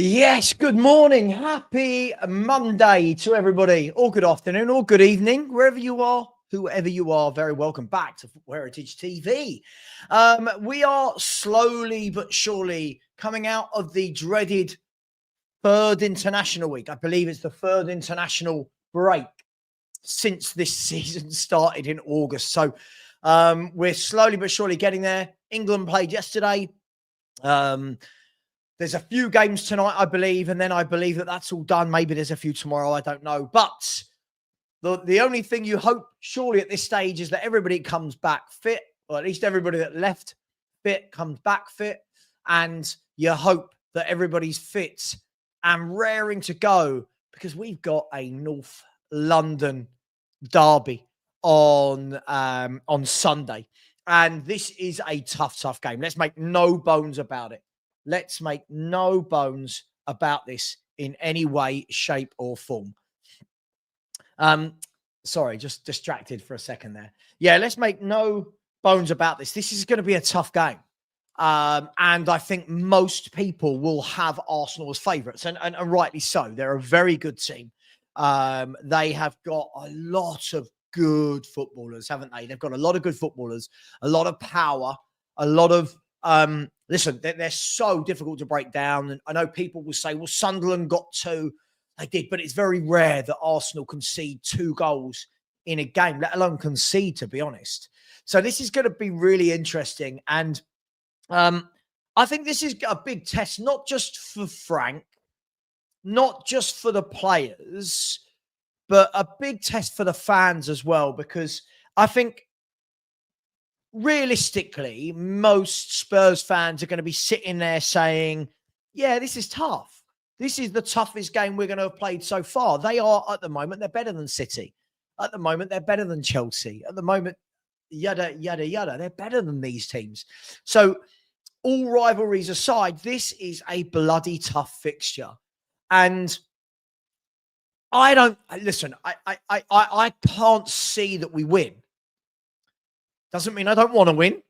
Yes, good morning. Happy Monday to everybody. Or good afternoon or good evening, wherever you are, whoever you are. Very welcome back to Heritage TV. We are slowly but surely coming out of the dreaded third international week. I believe it's the third international break since this season started in August. So we're slowly but surely getting there. England played yesterday. There's a few games tonight, I believe, and then I believe that that's all done. Maybe there's a few tomorrow. I don't know. But the only thing you hope, surely, at this stage is that everybody comes back fit, or at least everybody that left fit comes back fit. And you hope that everybody's fit and raring to go, because we've got a North London derby on Sunday. And this is a tough game. Let's make no bones about it. Let's make no bones about this in any way, shape, or form. Sorry, just distracted for a second there. Yeah, let's make no bones about this. This is going to be a tough game. And I think most people will have Arsenal as favourites, and rightly so. They're a very good team. They have got a lot of good footballers, haven't they? They've got a lot of good footballers, a lot of power, a lot of listen, they're so difficult to break down. And I know people will say, well, Sunderland got two. They did, but it's very rare that Arsenal concede 2 goals in a game, let alone concede, to be honest. So this is going to be really interesting. And I think this is a big test, not just for Frank, not just for the players, but a big test for the fans as well, because I think realistically, most Spurs fans are going to be sitting there saying, yeah, this is tough. This is the toughest game we're going to have played so far. They are, at the moment, they're better than City. At the moment, they're better than Chelsea. At the moment, yada, yada, yada. They're better than these teams. So all rivalries aside, this is a bloody tough fixture. And I can't see that we win. Doesn't mean I don't want to win.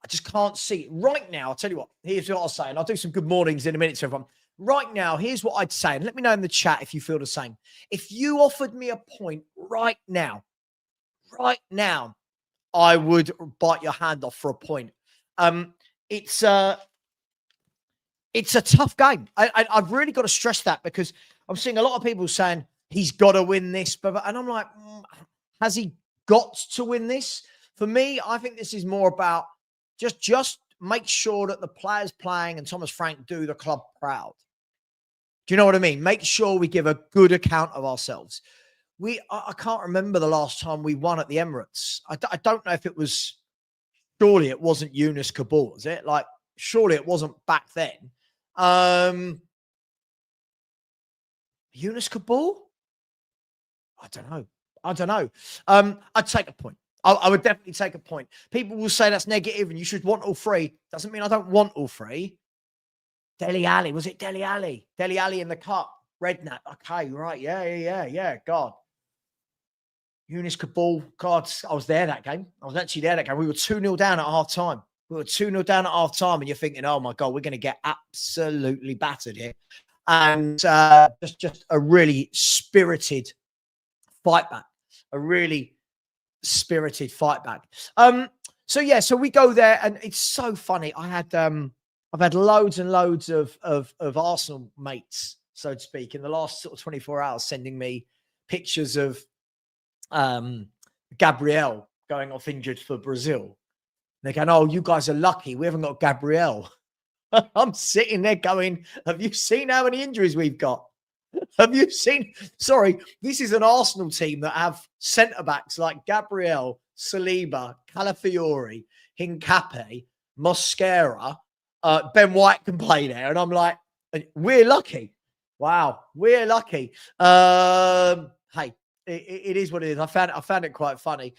I just can't see it. Right now, I'll tell you what, here's what I'll say, and I'll do some good mornings in a minute to everyone. Right now, here's what I'd say, and let me know in the chat if you feel the same. If you offered me a point right now, I would bite your hand off for a point. It's a tough game. I've really got to stress that, because I'm seeing a lot of people saying he's got to win this, and I'm like, has he got to win this? For me, I think this is more about just make sure that the players playing and Thomas Frank do the club proud. Do you know what I mean? Make sure we give a good account of ourselves. I can't remember the last time we won at the Emirates. I don't know if it was, surely it wasn't Yunus Kabul, was it? Like, surely it wasn't back then. Yunus Kabul? I don't know. I'd take a point. I would definitely take a point. People will say that's negative and you should want all 3. Doesn't mean I don't want all 3. Dele Alli. Was it Dele Alli? Dele Alli in the cup. Redknapp. Okay, right. Yeah. God. Yunus Kabul. God, I was there that game. I was actually there that game. We were 2-0 down at half time. And you're thinking, oh my God, we're going to get absolutely battered here. And just a really spirited fight back. So we go there, and it's so funny. I've had loads and loads of Arsenal mates, so to speak, in the last sort of 24 hours, sending me pictures of Gabriel going off injured for Brazil. They're going, oh, you guys are lucky. We haven't got Gabriel. I'm sitting there going, have you seen how many injuries we've got? Have you seen? Sorry, this is an Arsenal team that have centre-backs like Gabriel, Saliba, Calafiori, Hincapié, Mosquera. Ben White can play there. And I'm like, we're lucky. Wow, we're lucky. Hey, it is what it is. I found it quite funny.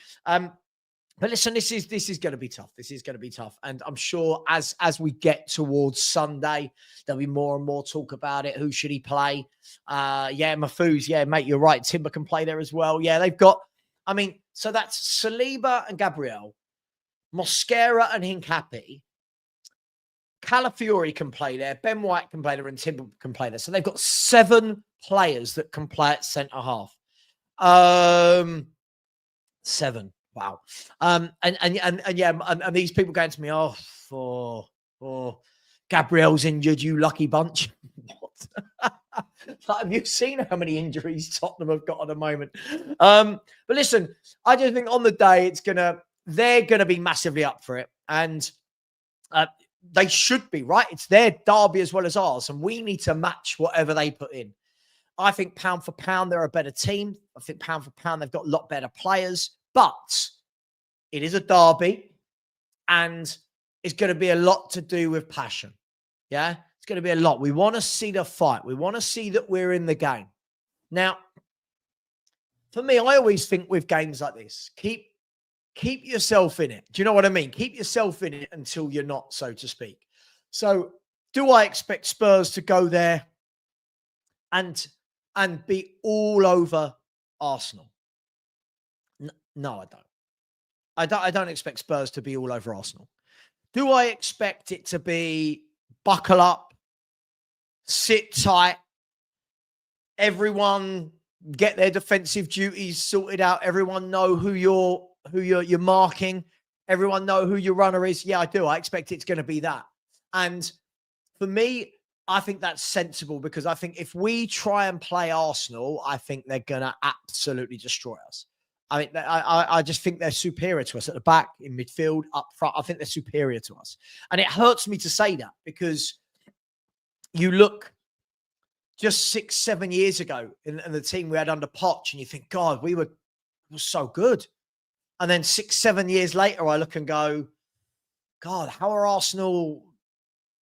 But listen, this is going to be tough. This is going to be tough. And I'm sure as we get towards Sunday, there'll be more and more talk about it. Who should he play? Mahfouz. Yeah, mate, you're right. Timber can play there as well. Yeah, they've got, so that's Saliba and Gabriel, Mosquera and Hincapié, Calafiori can play there, Ben White can play there, and Timber can play there. So they've got 7 players that can play at centre half. 7. Wow. And these people going to me, Gabriel's injured, you lucky bunch. What? Like, have you seen how many injuries Tottenham have got at the moment? But listen, I just think on the day they're gonna be massively up for it, and they should be, right? It's their derby as well as ours, and we need to match whatever they put in. I think pound for pound, they're a better team. I think pound for pound, they've got a lot better players, but it is a derby, and it's going to be a lot to do with passion. Yeah, it's going to be a lot. We want to see the fight. We want to see that we're in the game. Now, for me, I always think with games like this, keep yourself in it. Do you know what I mean? Keep yourself in it until you're not, so to speak. So, do I expect Spurs to go there and be all over Arsenal? No, I don't. I don't expect Spurs to be all over Arsenal. Do I expect it to be buckle up, sit tight, everyone get their defensive duties sorted out, everyone know who you're marking, everyone know who your runner is? Yeah, I do. I expect it's going to be that. And for me, I think that's sensible, because I think if we try and play Arsenal, I think they're going to absolutely destroy us. I mean, I just think they're superior to us at the back, in midfield, up front. I think they're superior to us. And it hurts me to say that, because you look just 6-7 years ago in the team we had under Poch, and you think, God, we were so good. And then 6-7 years later, I look and go, God, how are Arsenal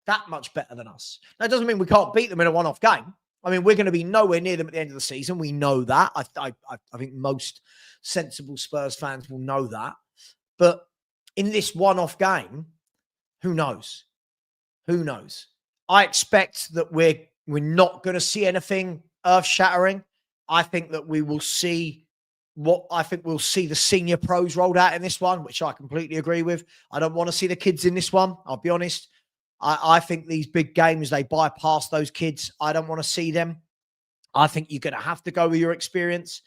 that much better than us? That doesn't mean we can't beat them in a one-off game. I mean, we're going to be nowhere near them at the end of the season. We know that. I think most sensible Spurs fans will know that. But in this one-off game, who knows? Who knows? I expect that we're not going to see anything earth-shattering. I think that we will see we'll see the senior pros rolled out in this one, which I completely agree with. I don't want to see the kids in this one. I'll be honest. I think these big games, they bypass those kids. I don't want to see them. I think you're going to have to go with your experience.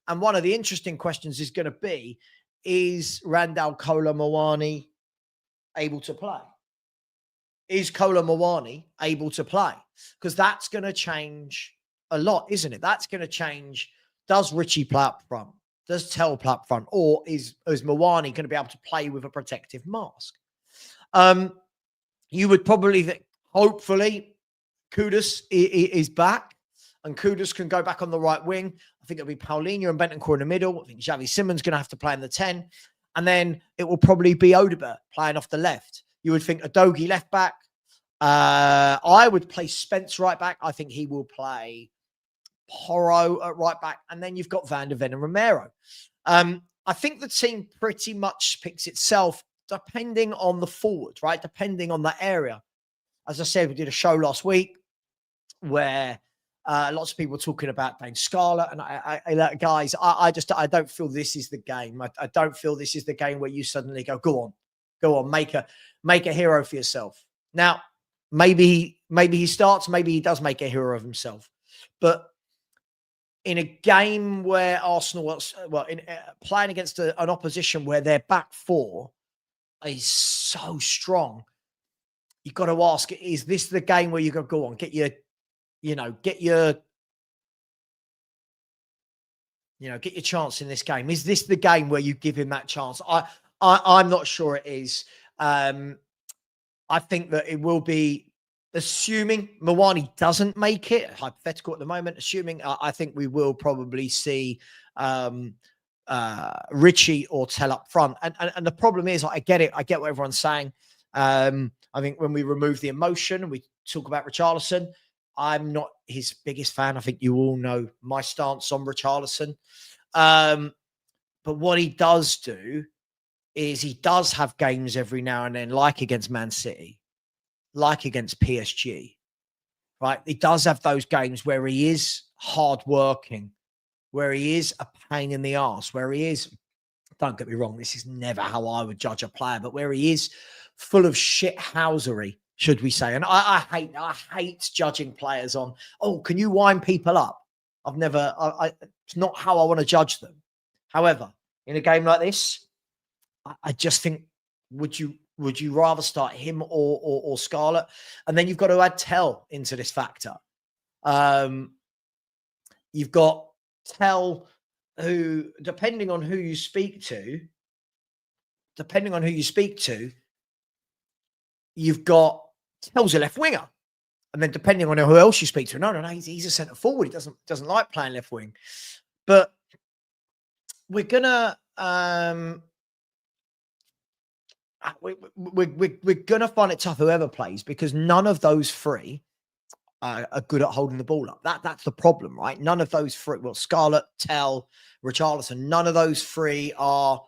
And one of the interesting questions is going to be, is Randall Kolo Muani able to play? Is Kolo Muani able to play? Because that's going to change a lot, isn't it? That's going to change. Does Richie play up front? Does Tell play up front? Or is Muani going to be able to play with a protective mask? You would probably think, hopefully, Kudus is back, and Kudus can go back on the right wing. I think it'll be Paulinho and Bentancur in the middle. I think Xavi Simon's going to have to play in the 10. And then it will probably be Odegaard playing off the left. You would think Udogie left back. I would play Spence right back. I think he will play Porro at right back. And then you've got Van der Ven and Romero. I think the team pretty much picks itself depending on the forward, right? Depending on that area. As I said, we did a show last week where lots of people were talking about Dane Scarlett, and I don't feel this is the game. I don't feel this is the game where you suddenly go on, make a hero for yourself. Now, maybe he starts, maybe he does make a hero of himself, but in a game where Arsenal, playing against an opposition where their back four is so strong, you've got to ask, is this the game where you go on, get your chance in this game? Is this the game where you give him that chance? I'm not sure it is. I think that it will be, assuming Muani doesn't make it, hypothetical at the moment, assuming, I think we will probably see Richie or Tell up front. And the problem is, I get it. I get what everyone's saying. I think when we remove the emotion and we talk about Richarlison, I'm not his biggest fan. I think you all know my stance on Richarlison. But what he does do is he does have games every now and then, like against Man City, like against PSG, right? He does have those games where he is hardworking, where he is a pain in the arse, where he is, don't get me wrong, this is never how I would judge a player, but where he is full of shithousery, should we say? And I hate judging players on, oh, can you wind people up? It's not how I want to judge them. However, in a game like this, I just think, would you rather start him or Scarlett? And then you've got to add Tell into this factor. You've got Tell, who, depending on who you speak to, you've got Tell's a left winger. And then depending on who else you speak to, no, he's a centre forward. He doesn't like playing left wing. But we're gonna we're gonna find it tough whoever plays, because none of those three are good at holding the ball up. That's the problem, right? None of those three. Well, Scarlett, Tell, Richarlison, none of those three are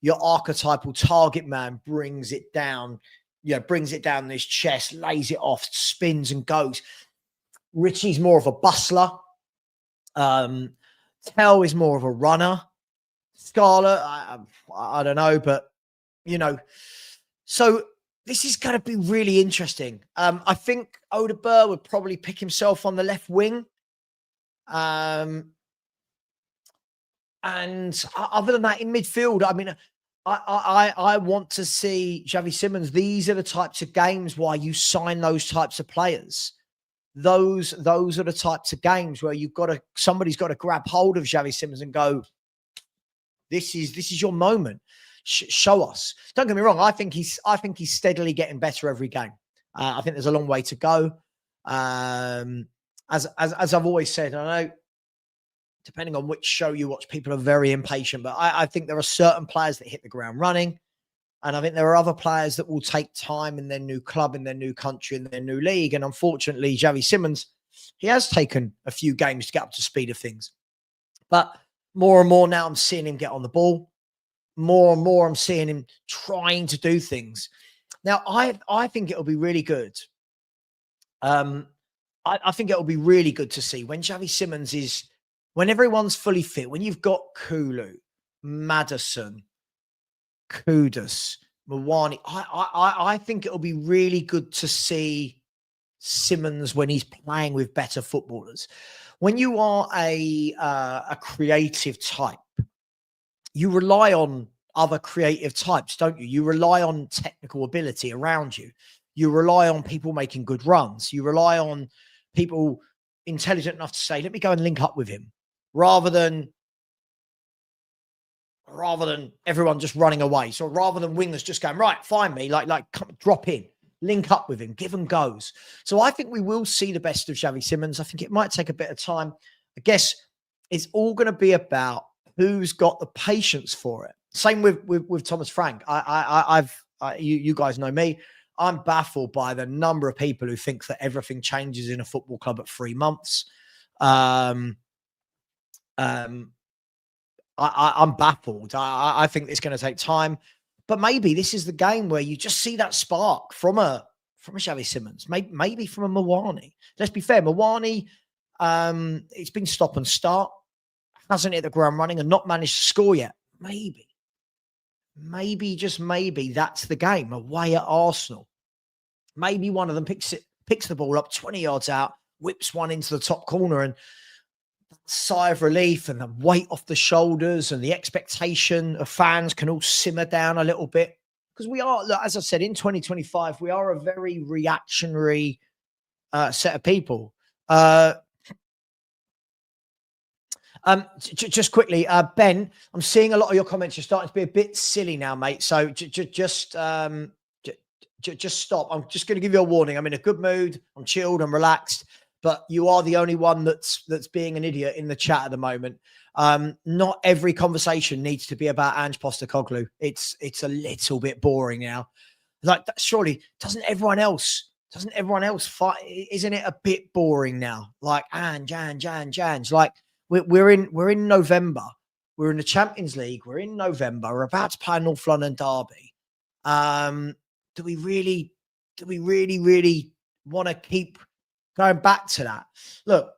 your archetypal target man. Brings it down his chest, lays it off, spins and goes. Richie's more of a bustler. Tell is more of a runner. Scarlett, I don't know, but so this is going to be really interesting. I think Odegaard would probably pick himself on the left wing. And other than that, in midfield, I mean, I want to see Xavi Simons. These are the types of games why you sign those types of players. Those are the types of games where somebody's got to grab hold of Xavi Simons and go, this is your moment. Show us. Don't get me wrong. I think he's steadily getting better every game. I think there's a long way to go. As I've always said, I know, depending on which show you watch, people are very impatient, but I think there are certain players that hit the ground running. And I think there are other players that will take time in their new club, in their new country, in their new league. And unfortunately, Xavi Simons, he has taken a few games to get up to speed of things. But more and more now, I'm seeing him get on the ball. More and more, I'm seeing him trying to do things. Now, I think it'll be really good. I think it'll be really good to see when Xavi Simons when everyone's fully fit, when you've got Kulu, Maddison, Kudus, Mawani. I think it'll be really good to see Simons when he's playing with better footballers. When you are a creative type, you rely on other creative types, don't you? You rely on technical ability around you. You rely on people making good runs. You rely on people intelligent enough to say, let me go and link up with him, rather than everyone just running away. So rather than wingers just going, right, find me, come, drop in, link up with him, give him goes. So I think we will see the best of Xavi Simons. I think it might take a bit of time. I guess it's all going to be about who's got the patience for it. Same with Thomas Frank. You guys know me. I'm baffled by the number of people who think that everything changes in a football club at 3 months. I'm baffled. I think it's going to take time, but maybe this is the game where you just see that spark from a Xavi Simons, maybe from a Mawani. Let's be fair, Mawani, it's been stop and start, hasn't hit the ground running and not managed to score yet. Maybe, just maybe, that's the game away at Arsenal. Maybe one of them picks the ball up 20 yards out, whips one into the top corner, and sigh of relief and the weight off the shoulders and the expectation of fans can all simmer down a little bit. Because we are, as I said, in 2025, we are a very reactionary set of people. Just quickly, Ben, I'm seeing a lot of your comments. You're starting to be a bit silly now, mate. So just stop. I'm just going to give you a warning. I'm in a good mood. I'm chilled. I'm relaxed. But you are the only one that's being an idiot in the chat at the moment. Not every conversation needs to be about Angepostecoglou. It's a little bit boring now. Like, surely doesn't everyone else fight? Isn't it a bit boring now? Like Ange. Like we're in November. We're in the Champions League. We're in November. We're about to play North London derby. Do we really want to keep going back to that? Look,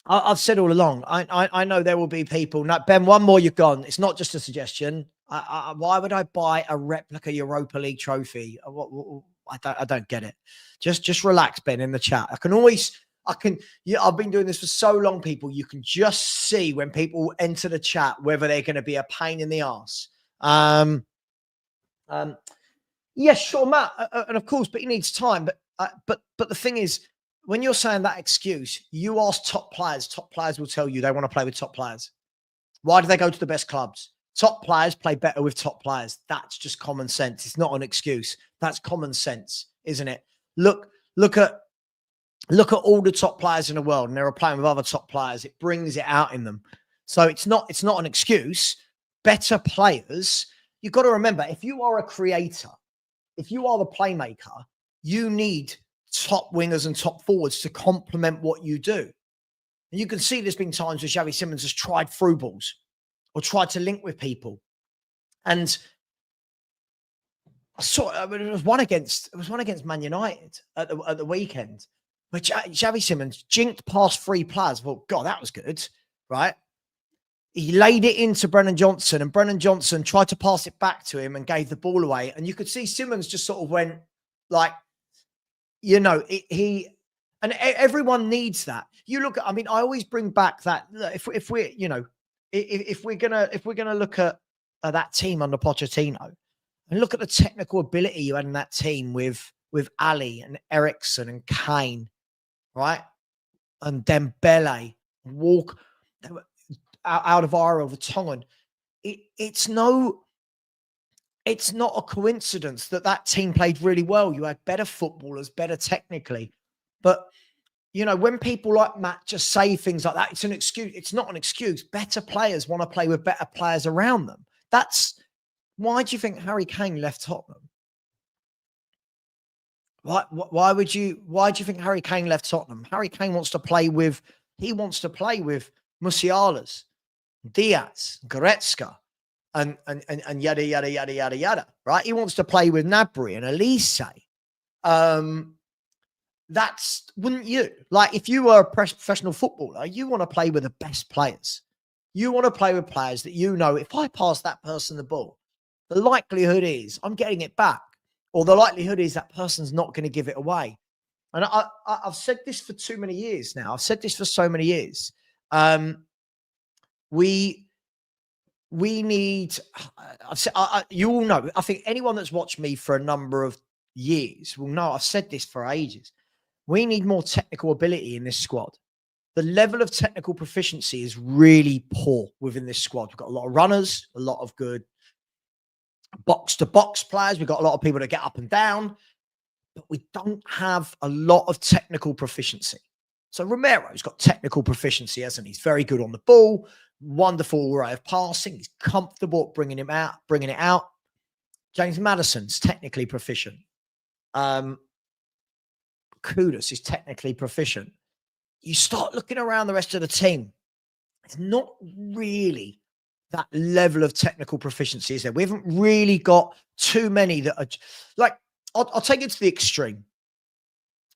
I've said all along, I know there will be people. Now, Ben, one more, you're gone. It's not just a suggestion. Why would I buy a replica Europa League trophy? I don't get it. Just relax, Ben, in the chat. I've been doing this for so long, people. You can just see when people enter the chat whether they're going to be a pain in the arse. Yes, sure, Matt, and of course, but he needs time. But the thing is, when you're saying that excuse, you ask top players. Top players will tell you they want to play with top players. Why do they go to the best clubs? Top players play better with top players. That's just common sense. It's not an excuse. That's common sense, isn't it? Look at all the top players in the world, and they're playing with other top players. It brings it out in them. So it's not an excuse. Better players. You've got to remember, if you are a creator, if you are the playmaker, you need top wingers and top forwards to complement what you do. And you can see there's been times where Xavi Simons has tried through balls or tried to link with people. And it was one against Man United at the weekend, but Xavi Simons jinked past 3 players. Well, God, that was good, right? He laid it into Brennan Johnson, and Brennan Johnson tried to pass it back to him and gave the ball away. And you could see Simons just sort of went like, and everyone needs that. You look at, I always bring back that if we're gonna look at that team under Pochettino and look at the technical ability you had in that team with Ali and Ericsson and Kane, right, and Dembele, Walk, out of Iro, Vertonghen. It's not a coincidence that team played really well. You had better footballers, better technically. But, when people like Matt just say things like that, it's an excuse. It's not an excuse. Better players want to play with better players around them. Why do you think Harry Kane left Tottenham? Why do you think Harry Kane left Tottenham? Harry Kane wants to play with Musialas, Diaz, Goretzka, and yada, yada, yada, yada, yada, right? He wants to play with Gnabry and Elise. Wouldn't you? Like, if you were a professional footballer, you want to play with the best players. You want to play with players that if I pass that person the ball, the likelihood is I'm getting it back, or the likelihood is that person's not going to give it away. And I've said this for too many years now. I've said this for so many years. We need, you all know, I think anyone that's watched me for a number of years will know I've said this for ages. We need more technical ability in this squad. The level of technical proficiency is really poor within this squad. We've got a lot of runners, a lot of good box-to-box players. We've got a lot of people that get up and down, but we don't have a lot of technical proficiency. So Romero's got technical proficiency, hasn't he? He's very good on the ball, wonderful array of passing. He's comfortable at bringing it out. James Maddison's technically proficient. Kudus is technically proficient. You start looking around the rest of the team, it's not really that level of technical proficiency, is there? We haven't really got too many that are like, I'll take it to the extreme.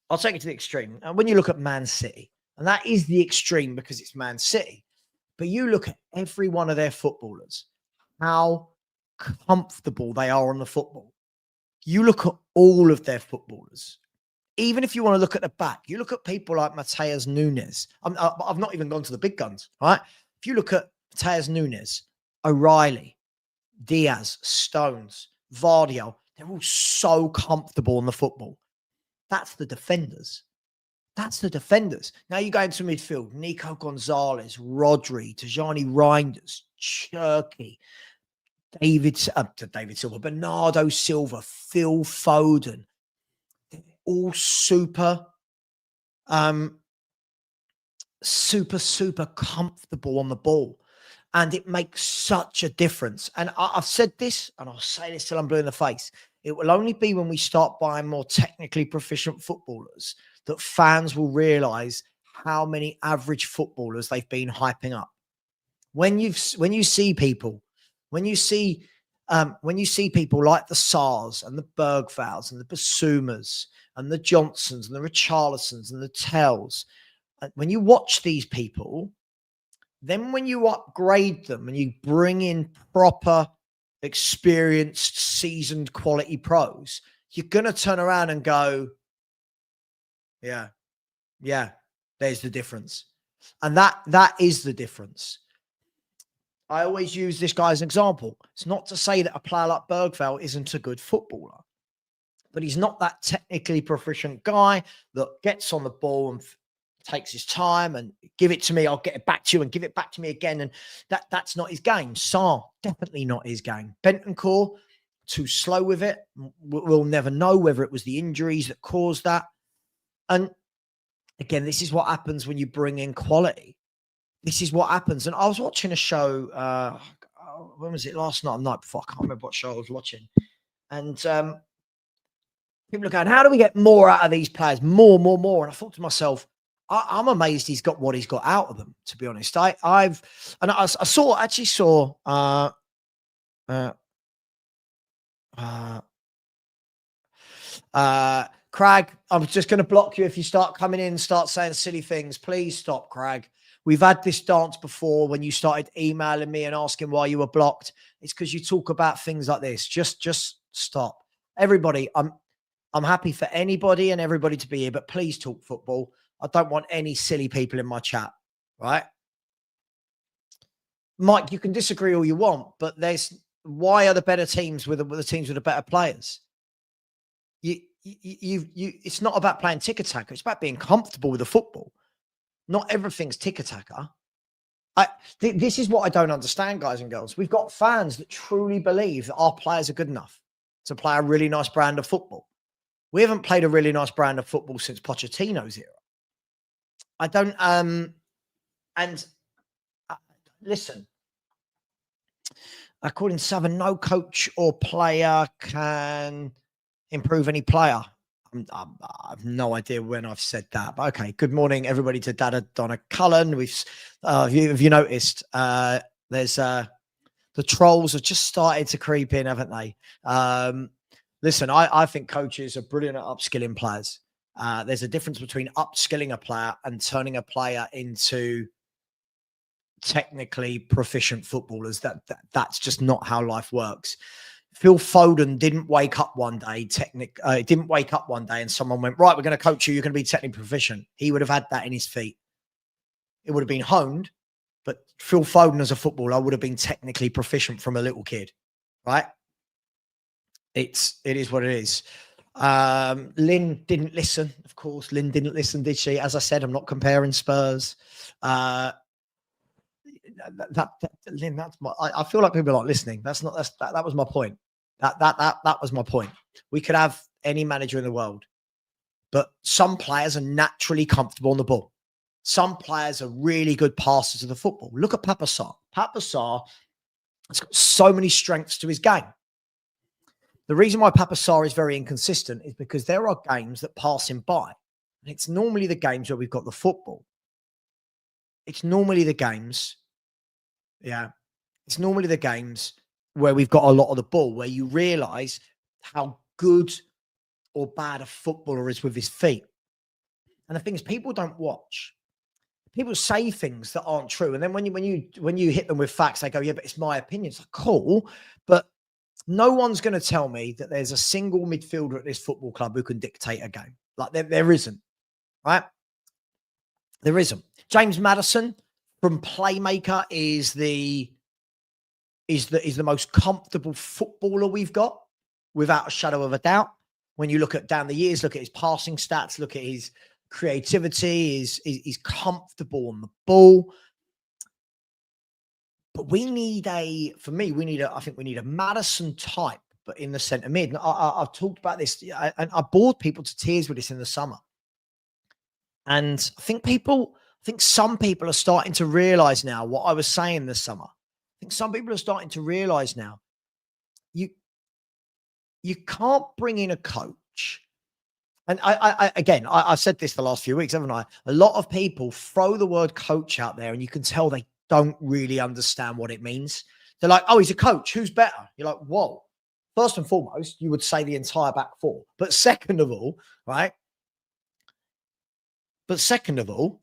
And when you look at Man City, and that is the extreme because it's Man City, but you look at every one of their footballers, how comfortable they are on the football. You look at all of their footballers. Even if you want to look at the back, you look at people like Mateus Nunes. I've not even gone to the big guns, right? If you look at Mateus Nunes, O'Reilly, Diaz, Stones, Vardio, they're all so comfortable on the football. That's the defenders. Now you go into midfield, Nico Gonzalez, Rodri, Tajani Reinders, Cherky, David Silva, Bernardo Silva, Phil Foden. They're all super comfortable on the ball. And it makes such a difference. And I've said this, and I'll say this till I'm blue in the face. It will only be when we start buying more technically proficient footballers that fans will realize how many average footballers they've been hyping up. When you see people like the Sars and the Bergvals and the Basumas and the Johnsons and the Richarlisons and the Tells, when you watch these people, then when you upgrade them and you bring in proper, experienced, seasoned quality pros, you're going to turn around and go, yeah, there's the difference. And that is the difference. I always use this guy as an example. It's not to say that a player like Bergvall isn't a good footballer, but he's not that technically proficient guy that gets on the ball and takes his time and give it to me, I'll get it back to you, and give it back to me again. And that's not his game. Sarr, definitely not his game. Bentancur, too slow with it. We'll never know whether it was the injuries that caused that. And again, this is what happens when you bring in quality. This is what happens. And I was watching a show, when was it? Last night or night before? I can't remember what show I was watching. And people are going, how do we get more out of these players? More. And I thought to myself, I'm amazed he's got what he's got out of them, to be honest. I actually saw Crag, I'm just going to block you if you start coming in and start saying silly things. Please stop, Crag. We've had this dance before when you started emailing me and asking why you were blocked. It's because you talk about things like this. Just stop. Everybody, I'm happy for anybody and everybody to be here, but please talk football. I don't want any silly people in my chat, right? Mike, you can disagree all you want, but why are the better teams with the teams with the better players? It's not about playing tick-a-tacker. It's about being comfortable with the football. Not everything's tick-a-tacker. This is what I don't understand, guys and girls. We've got fans that truly believe that our players are good enough to play a really nice brand of football. We haven't played a really nice brand of football since Pochettino's era. I don't, listen, according to Savin, no coach or player can improve any player. I have no idea when I've said that, but okay. Good morning, everybody, to Dada Donna Cullen. Have you noticed? There's the trolls have just started to creep in, haven't they? Listen, I think coaches are brilliant at upskilling players. There's a difference between upskilling a player and turning a player into technically proficient footballers. That's just not how life works. Phil Foden didn't wake up one day, didn't wake up one day and someone went, right, we're going to coach you. You're going to be technically proficient. He would have had that in his feet. It would have been honed, but Phil Foden as a footballer would have been technically proficient from a little kid, right? It is what it is. Lynn didn't listen. Of course, Lynn didn't listen, did she? As I said, I'm not comparing Spurs. Lynn, that's my. I feel like people are not listening. That was my point. That was my point. We could have any manager in the world, but some players are naturally comfortable on the ball. Some players are really good passers of the football. Look at Papa Sarr. Papa Sarr has got so many strengths to his game. The reason why Papa Sarr is very inconsistent is because there are games that pass him by. And it's normally the games where we've got the football. It's normally the games. Yeah. It's normally the games where we've got a lot of the ball, where you realize how good or bad a footballer is with his feet. And the thing is, people don't watch. People say things that aren't true. And then when you hit them with facts, they go, yeah, but it's my opinion. It's like, cool. But no one's going to tell me that there's a single midfielder at this football club who can dictate a game. Like there isn't, right? There isn't. James Maddison from Playmaker is the most comfortable footballer we've got, without a shadow of a doubt. When you look at down the years, look at his passing stats, look at his creativity, he's comfortable on the ball. But I think we need a Maddison type, but in the centre mid. I've talked about this, and I bored people to tears with this in the summer. And I think some people are starting to realise now what I was saying this summer. I think some people are starting to realise now, you can't bring in a coach. And I've said this the last few weeks, haven't I? A lot of people throw the word coach out there and you can tell they don't really understand what it means. They're like, oh, he's a coach. Who's better? You're like, whoa. First and foremost, you would say the entire back four. But second of all, right? But second of all,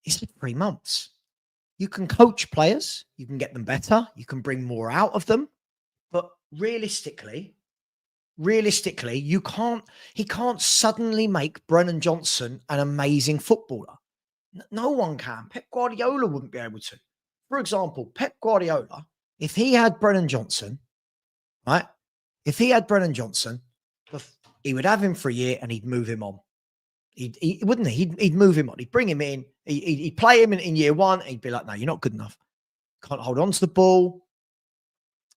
It's 3 months. You can coach players, you can get them better, you can bring more out of them. But realistically, he can't suddenly make Brennan Johnson an amazing footballer. No one can. Pep Guardiola wouldn't be able to. For example, Pep Guardiola, if he had Brennan Johnson, right? If he had Brennan Johnson, he would have him for a year and he'd move him on. He wouldn't he? He'd move him on. He'd bring him in. He'd play him in year one. And he'd be like, no, you're not good enough. Can't hold on to the ball.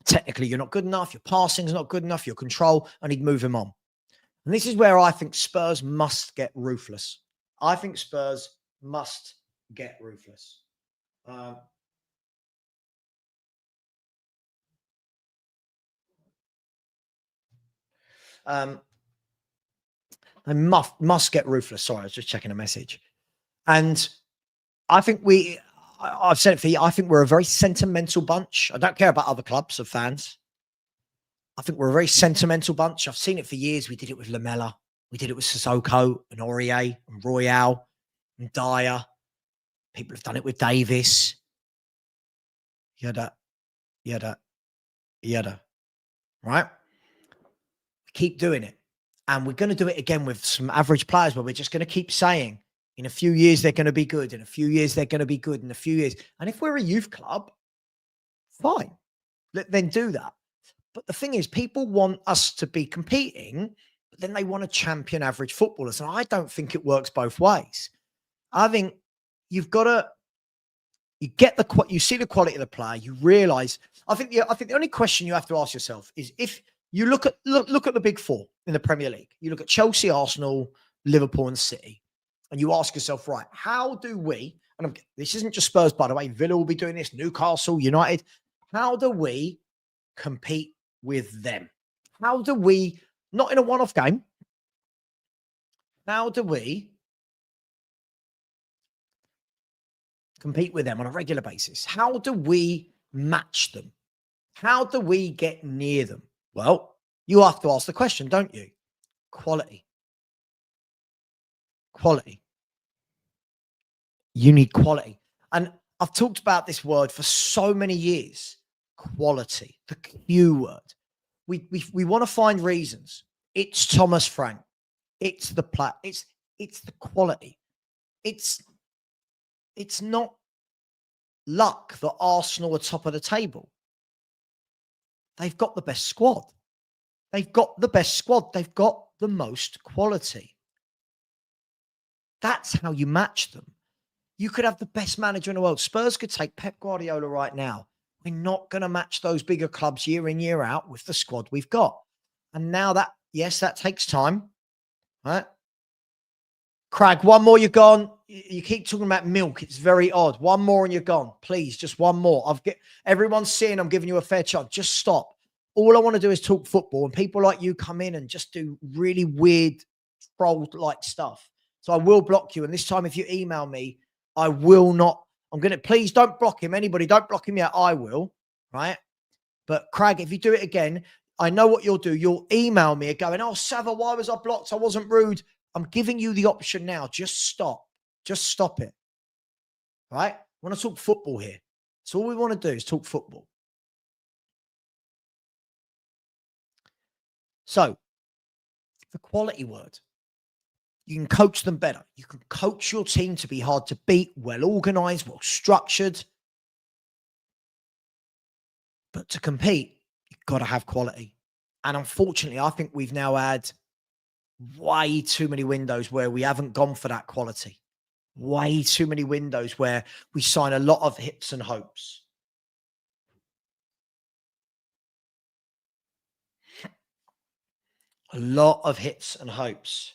Technically, you're not good enough. Your passing's not good enough. Your control, and he'd move him on. And this is where I think Spurs must get ruthless. I think Spurs must get ruthless. They must get ruthless. Sorry, I was just checking a message. And I think I've said it for you, I think we're a very sentimental bunch. I don't care about other clubs of fans. I think we're a very sentimental bunch. I've seen it for years. We did it with Lamela. We did it with Sissoko and Aurier and Royale and Dyer. People have done it with Davis. Yada. Right? Keep doing it. And we're going to do it again with some average players where we're just going to keep saying, in a few years, they're going to be good. In a few years, they're going to be good. In a few years. And if we're a youth club, fine. Then do that. But the thing is, people want us to be competing, but then they want to champion average footballers. And I don't think it works both ways. I think you've got to, you see the quality of the player, you realize, I think the only question you have to ask yourself is, if you look at the big four in the Premier League, you look at Chelsea, Arsenal, Liverpool and City, and you ask yourself, right, how do we, and this isn't just Spurs, by the way, Villa will be doing this, Newcastle, United, how do we compete with them? How do we, not in a one-off game, how do we compete with them on a regular basis? How do we match them? How do we get near them? Well, you have to ask the question, don't you? Quality. You need quality. And I've talked about this word for so many years. Quality, the Q word. We want to find reasons. It's Thomas Frank. It's the it's the quality. It's not luck that Arsenal are top of the table. They've got the best squad. They've got the most quality. That's how you match them. You could have the best manager in the world. Spurs could take Pep Guardiola right now. We're not going to match those bigger clubs year in, year out with the squad we've got. And now that takes time. Right? Craig, one more, you're gone. You keep talking about milk. It's very odd. One more and you're gone. Please, just one more. Everyone's seeing I'm giving you a fair chance. Just stop. All I want to do is talk football, and people like you come in and just do really weird troll-like stuff. So I will block you. And this time, if you email me, I will not. Please don't block him. Anybody, don't block him yet. I will. Right? But Craig, if you do it again, I know what you'll do. You'll email me going, oh, Sava, why was I blocked? I wasn't rude. I'm giving you the option now. Just stop. Just stop it. Right? I want to talk football here. So all we want to do is talk football. So the quality word. You can coach them better. You can coach your team to be hard to beat, well organized, well structured. But to compete, you've got to have quality. And unfortunately, I think we've now had way too many windows where we haven't gone for that quality. Way too many windows where we sign a lot of hits and hopes. A lot of hits and hopes.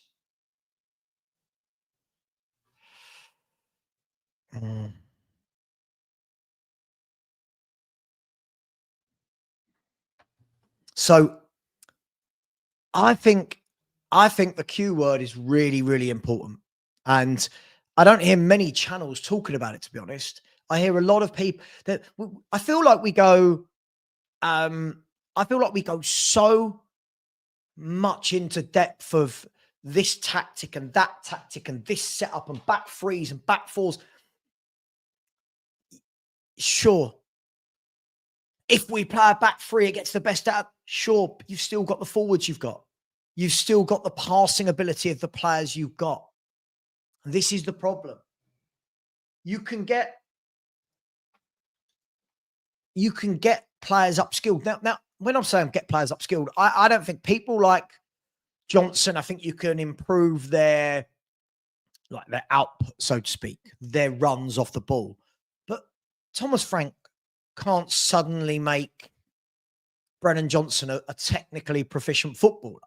So I think the Q word is really, really important. And I don't hear many channels talking about it, to be honest. I hear a lot of people that I feel like we go so much into depth of this tactic and that tactic and this setup and back threes and back fours. Sure. If we play a back three, it gets the best out. Sure. But you've still got the forwards you've got. You've still got the passing ability of the players you've got. And this is the problem. You can get players upskilled. Now, when I'm saying get players upskilled, I don't think people like Johnson, I think you can improve their output, so to speak, their runs off the ball. But Thomas Frank can't suddenly make Brennan Johnson a technically proficient footballer,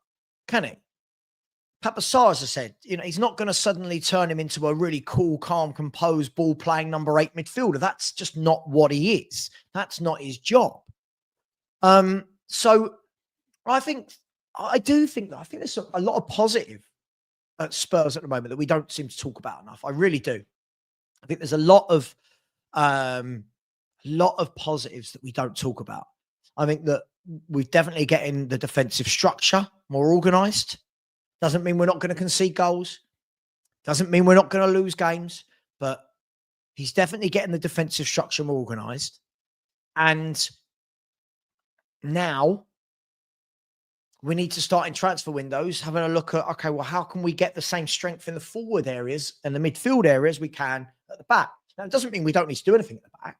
can he? Papasar, as I said, he's not going to suddenly turn him into a really cool, calm, composed, ball-playing number 8 midfielder. That's just not what he is. That's not his job. So I think there's a lot of positive at Spurs at the moment that we don't seem to talk about enough. I really do. I think there's a lot of positives that we don't talk about. I think that we're definitely getting the defensive structure more organised. Doesn't mean we're not going to concede goals. Doesn't mean we're not going to lose games. But he's definitely getting the defensive structure more organised. And now we need to start in transfer windows, having a look at, okay, well, how can we get the same strength in the forward areas and the midfield areas we can at the back? Now, it doesn't mean we don't need to do anything at the back.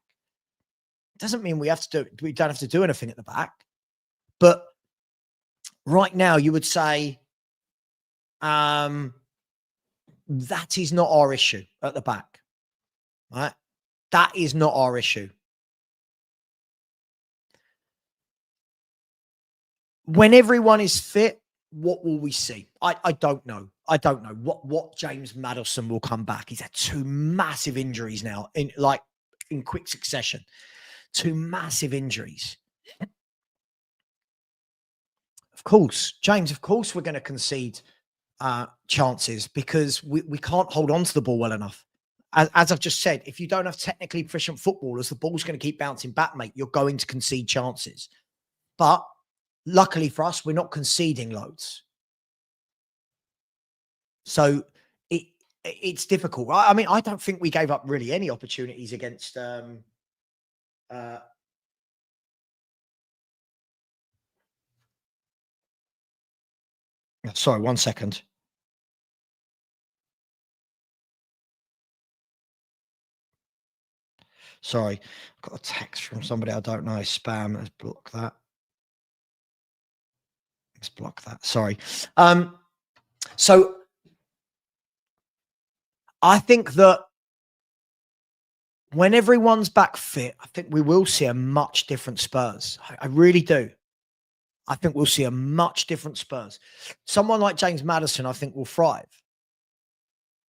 It doesn't mean we don't have to do anything at the back. But right now, you would say that is not our issue at the back, right? That is not our issue. When everyone is fit, what will we see? I don't know. I don't know what James Maddison will come back. He's had 2 massive injuries now in quick succession. 2 massive injuries. Of course, James, of course we're going to concede chances because we can't hold on to the ball well enough. As I've just said, if you don't have technically proficient footballers, the ball's going to keep bouncing back, mate. You're going to concede chances. But luckily for us, we're not conceding loads. So it's difficult. I mean, I don't think we gave up really any opportunities against sorry, 1 second. Sorry, I've got a text from somebody I don't know. Spam. Let's block that. Let's block that. Sorry. So I think that when everyone's back fit, I think we will see a much different Spurs. I really do. I think we'll see a much different Spurs. Someone like James Maddison, I think, will thrive.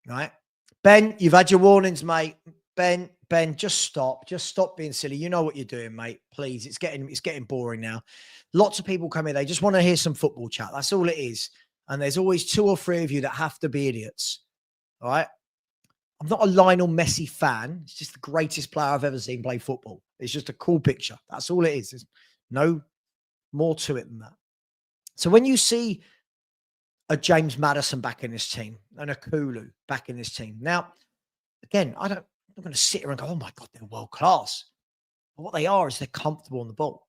Right? Ben, you've had your warnings, mate. Ben, just stop. Just stop being silly. You know what you're doing, mate. Please. It's getting boring now. Lots of people come in. They just want to hear some football chat. That's all it is. And there's always 2 or 3 of you that have to be idiots. All right? I'm not a Lionel Messi fan. It's just the greatest player I've ever seen play football. It's just a cool picture. That's all it is. There's no more to it than that. So when you see a James Maddison back in this team and a Kulu back in this team. Now, again, I'm not going to sit here and go, oh my God, they're world class. But what they are is they're comfortable on the ball.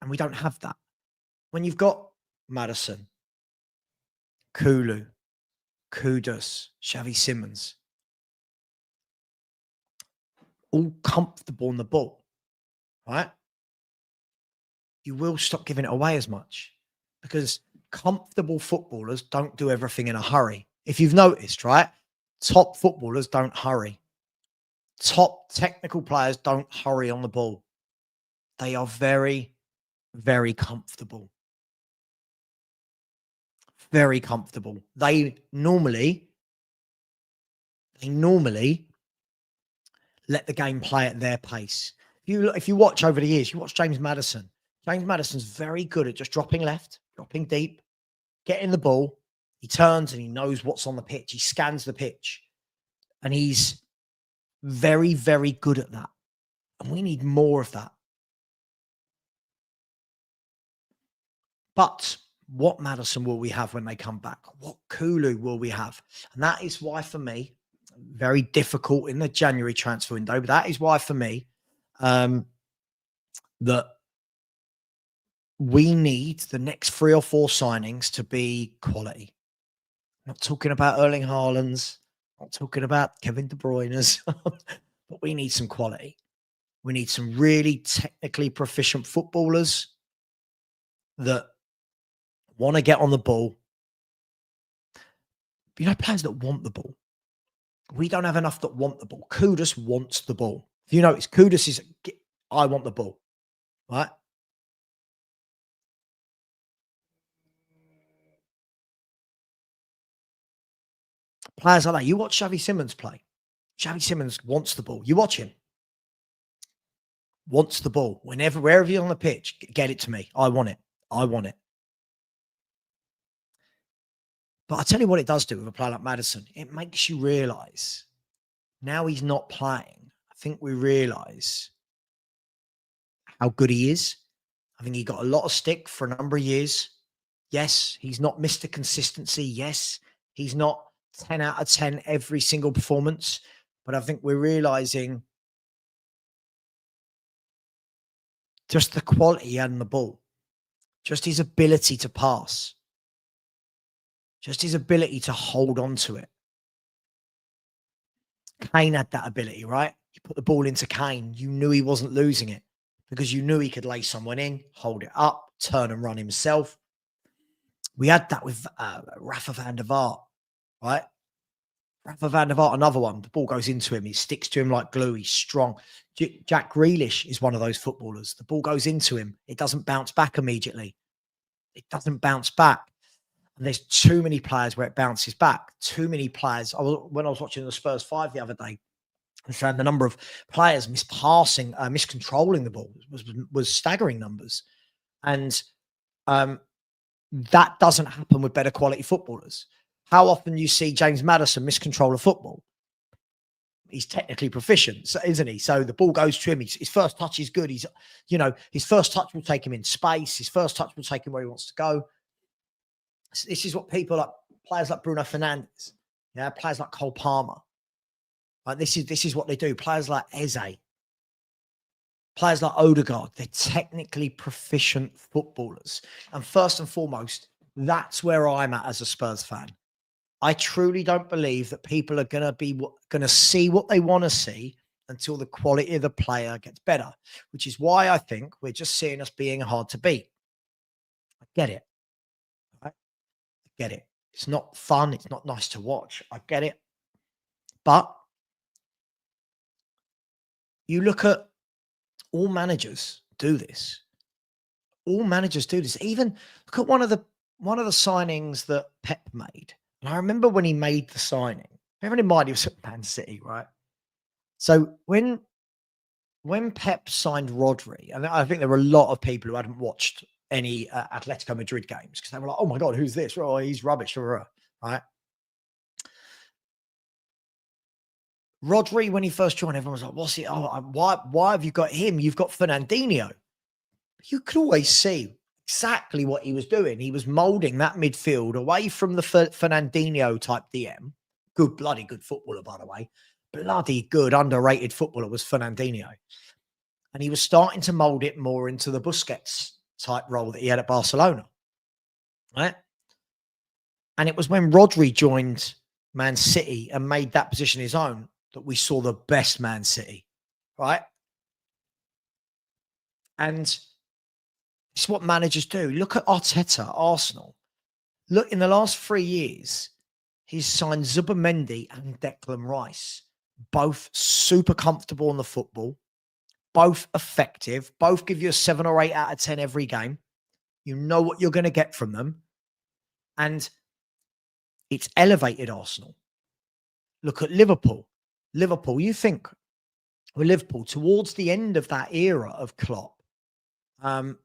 And we don't have that. When you've got Maddison, Kulu, Kudus, Xavi Simons, all comfortable on the ball, right? You will stop giving it away as much because comfortable footballers don't do everything in a hurry. If you've noticed, right? Top footballers don't hurry. Top technical players don't hurry on the ball. They are very, very comfortable. Very comfortable. They normally let the game play at their pace. If you watch over the years, you watch James Maddison. James Maddison's very good at just dropping left, dropping deep, getting the ball. He turns and he knows what's on the pitch. He scans the pitch. And he's very, very good at that. And we need more of that. But what Maddison will we have when they come back? What Kulu will we have? And that is why, for me, very difficult in the January transfer window. But that is why, for me, that we need the next 3 or 4 signings to be quality. I'm not talking about Erling Haaland's, not talking about Kevin De Bruyne's, but we need some quality. We need some really technically proficient footballers that want to get on the ball. You know, players that want the ball. We don't have enough that want the ball. Kudus wants the ball. If you notice, Kudus is, I want the ball, right? Players like that. You watch Xavi Simons play. Xavi Simons wants the ball. You watch him. Wants the ball. Wherever you're on the pitch, get it to me. I want it. I want it. But I tell you what it does do with a player like Maddison. It makes you realise, now he's not playing, I think we realise how good he is. I think he got a lot of stick for a number of years. Yes, he's not Mr. Consistency. Yes, he's not 10 out of 10 every single performance. But I think we're realising just the quality he had in the ball, just his ability to pass, just his ability to hold on to it. Kane had that ability, right? You put the ball into Kane, you knew he wasn't losing it because you knew he could lay someone in, hold it up, turn and run himself. We had that with Rafa van der Vaart, right? Rafa van der Vaart, another one. The ball goes into him. He sticks to him like glue. He's strong. Jack Grealish is one of those footballers. The ball goes into him. It doesn't bounce back immediately. It doesn't bounce back. And there's too many players where it bounces back. Too many players. When I was watching the Spurs 5 the other day, I found the number of players mispassing, miscontrolling the ball was staggering numbers. And that doesn't happen with better quality footballers. How often you see James Maddison miscontrol a football? He's technically proficient, isn't he? So the ball goes to him. His first touch is good. His first touch will take him in space. His first touch will take him where he wants to go. This is what players like Bruno Fernandes, players like Cole Palmer. Like this is what they do. Players like Eze, players like Odegaard, they're technically proficient footballers. And first and foremost, that's where I'm at as a Spurs fan. I truly don't believe that people are going to see what they want to see until the quality of the player gets better, which is why I think we're just seeing us being hard to beat. I get it. Right? I get it. It's not fun. It's not nice to watch. I get it. But you look at all managers do this. All managers do this. Even look at one of the signings that Pep made. And I remember when he made the signing, bearing in mind he was at Man City, right? So when Pep signed Rodri, and I think there were a lot of people who hadn't watched any Atletico Madrid games because they were like, "Oh my God, who's this? Oh, he's rubbish," right? Rodri, when he first joined, everyone was like, "What's he? Oh, why have you got him? You've got Fernandinho." You could always see exactly what he was doing. He was molding that midfield away from the Fernandinho type DM. Bloody good footballer, by the way. Bloody good, underrated footballer was Fernandinho. And he was starting to mold it more into the Busquets type role that he had at Barcelona. Right? And it was when Rodri joined Man City and made that position his own that we saw the best Man City. Right? And it's what managers do. Look at Arteta, Arsenal. Look, in the last 3 years, he's signed Zubimendi and Declan Rice. Both super comfortable on the football. Both effective. Both give you a 7 or 8 out of 10 every game. You know what you're going to get from them. And it's elevated Arsenal. Look at Liverpool. You think with Liverpool, towards the end of that era of Klopp,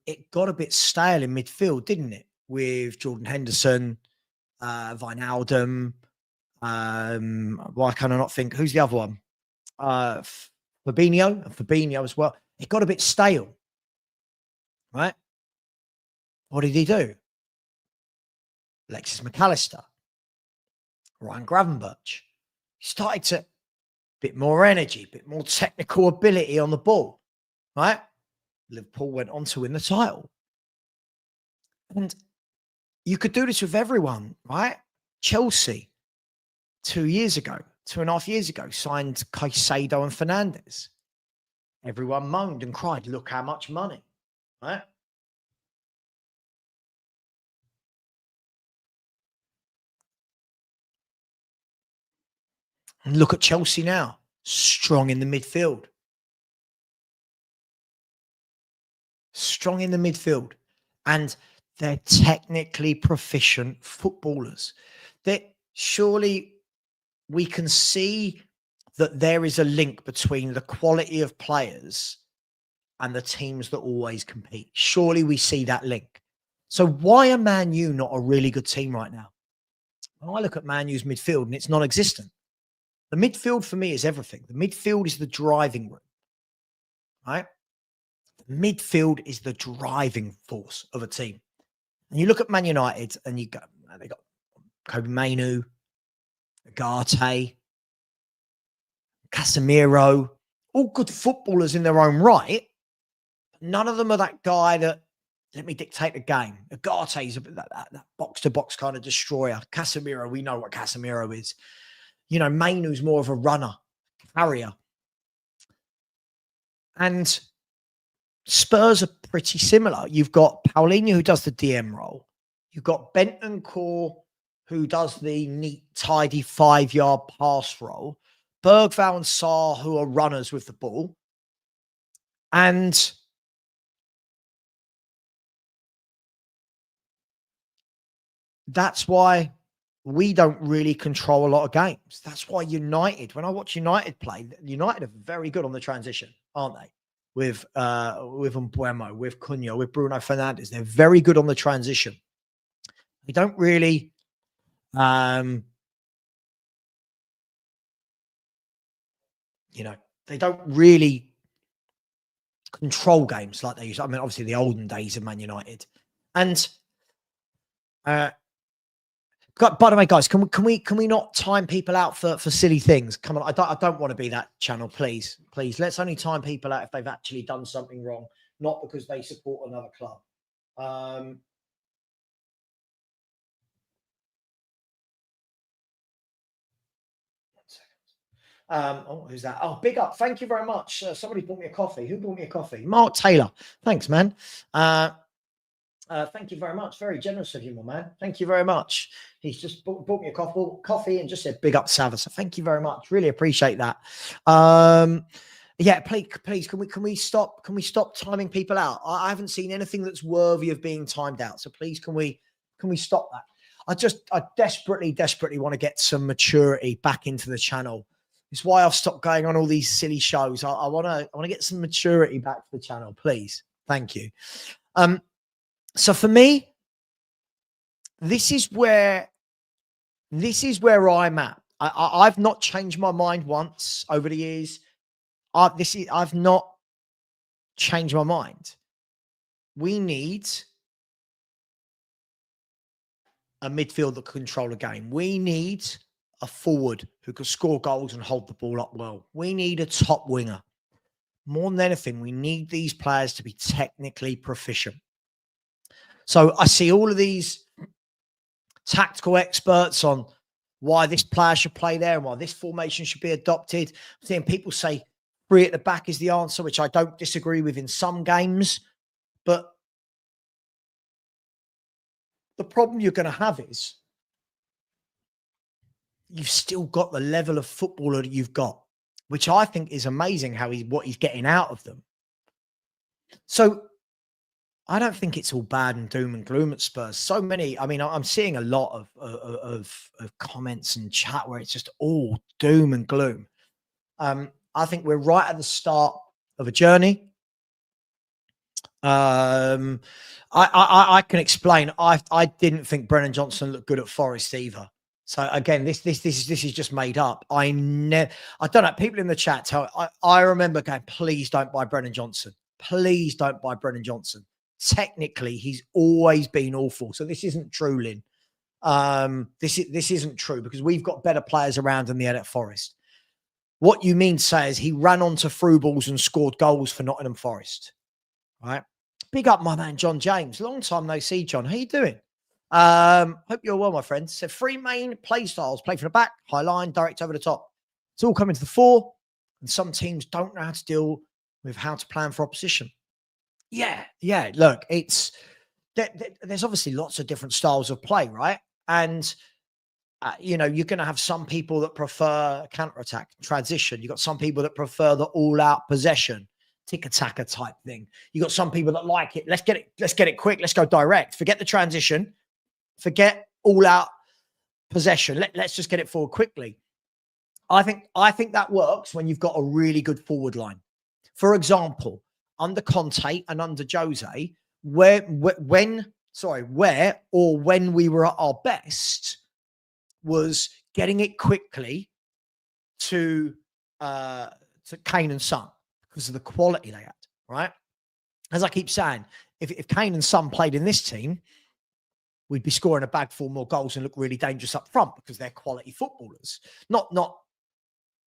it got a bit stale in midfield, didn't it? With Jordan Henderson, Wijnaldum. Why can I not think? Who's the other one? Fabinho as well. It got a bit stale, right? What did he do? Alexis McAllister, Ryan Gravenberch. Started to bit more energy, bit more technical ability on the ball, right? Liverpool went on to win the title. And you could do this with everyone, right? Chelsea, 2.5 years ago, signed Caicedo and Fernandes. Everyone moaned and cried, look how much money, right? And look at Chelsea now, strong in the midfield. Strong in the midfield. And they're technically proficient footballers. That surely we can see that there is a link between the quality of players and the teams that always compete. Surely we see that link. So why are Man U not a really good team right now? Well, I look at Man U's midfield and it's non-existent. The midfield for me is everything. The midfield is the driving room, right? The midfield is the driving force of a team. And you look at Man United and you go, they got Kobe Mainu, Ugarte, Casemiro, all good footballers in their own right. None of them are that guy that, let me dictate the game. Ugarte's that box-to-box kind of destroyer. Casemiro, we know what Casemiro is. You know, Mainu's more of a runner, carrier. And Spurs are pretty similar. You've got Paulinho, who does the DM role. You've got Bentancur, who does the neat, tidy 5-yard pass role. Bergvall and Sarr, who are runners with the ball. And that's why we don't really control a lot of games. That's why United, when I watch United play, United are very good on the transition, aren't they? With Mbeumo, with Cunha, with Bruno Fernandes. They're very good on the transition. They don't really they don't really control games like they used. I mean, obviously the olden days of Man United. And by the way, guys, can we not time people out for silly things? Come on, I don't want to be that channel, please. Let's only time people out if they've actually done something wrong, not because they support another club. Who's that? Oh, big up. Thank you very much. Somebody bought me a coffee. Who bought me a coffee? Mark Taylor. Thanks, man. Thank you very much. Very generous of you, my man. Thank you very much. He's just bought me a coffee and just said big up Sava. So thank you very much. Really appreciate that. Yeah, please, can we stop timing people out? I haven't seen anything that's worthy of being timed out. So please, can we stop that? I desperately want to get some maturity back into the channel. It's why I've stopped going on all these silly shows. I want to get some maturity back to the channel, please. Thank you. So for me, this is where I'm at. I've not changed my mind once over the years. I've not changed my mind. We need a midfield that can control a game. We need a forward who can score goals and hold the ball up well. We need a top winger. More than anything, we need these players to be technically proficient. So I see all of these tactical experts on why this player should play there and why this formation should be adopted. I'm seeing people say 3 at the back is the answer, which I don't disagree with in some games. But the problem you're going to have is you've still got the level of footballer that you've got, which I think is amazing what he's getting out of them. So I don't think it's all bad and doom and gloom at Spurs. So many, I mean, I'm seeing a lot of comments and chat where it's just all doom and gloom. I think we're right at the start of a journey. I can explain. I didn't think Brennan Johnson looked good at Forest either. So again, this is just made up. I don't know. People in the chat I remember going, please don't buy Brennan Johnson. Please don't buy Brennan Johnson. Technically, he's always been awful. So this isn't true, Lynn. This isn't true because we've got better players around than the at Forest. What you mean to say is he ran onto through balls and scored goals for Nottingham Forest, right? Big up my man, John James. Long time no see, John. How you doing? Hope you're well, my friends. So 3 main play styles: play from the back, high line, direct over the top. It's all coming to the fore, and some teams don't know how to deal with how to plan for opposition. Yeah. Look, there's obviously lots of different styles of play, right? And you're going to have some people that prefer counter-attack, transition. You've got some people that prefer the all-out possession, tick-attacker type thing. You got some people that like it. Let's get it quick. Let's go direct. Forget the transition. Forget all-out possession. Let's just get it forward quickly. I think that works when you've got a really good forward line. For example, under Conte and under Jose, when we were at our best was getting it quickly to Kane and Son because of the quality they had, right? As I keep saying, if Kane and Son played in this team, we'd be scoring a bag full more goals and look really dangerous up front because they're quality footballers. Not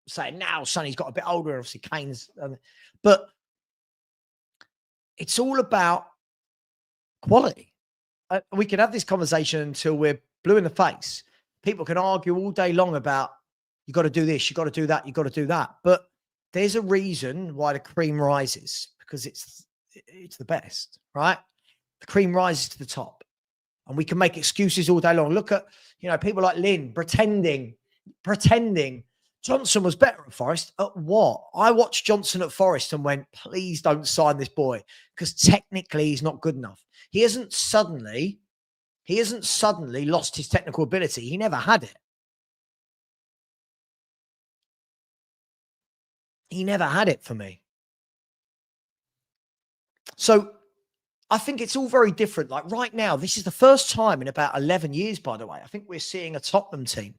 saying now Sonny's got a bit older, obviously Kane's, but it's all about quality. We can have this conversation until we're blue in the face. People can argue all day long about you got to do this, you got to do that, you got to do that. But there's a reason why the cream rises, because it's the best, right? The cream rises to the top. And we can make excuses all day long. Look at, people like Lynn pretending Johnson was better at Forest. At what? I watched Johnson at Forest and went, please don't sign this boy because technically he's not good enough. He hasn't suddenly lost his technical ability. He never had it. He never had it for me. So I think it's all very different. Like right now, this is the first time in about 11 years, by the way, I think we're seeing a Tottenham team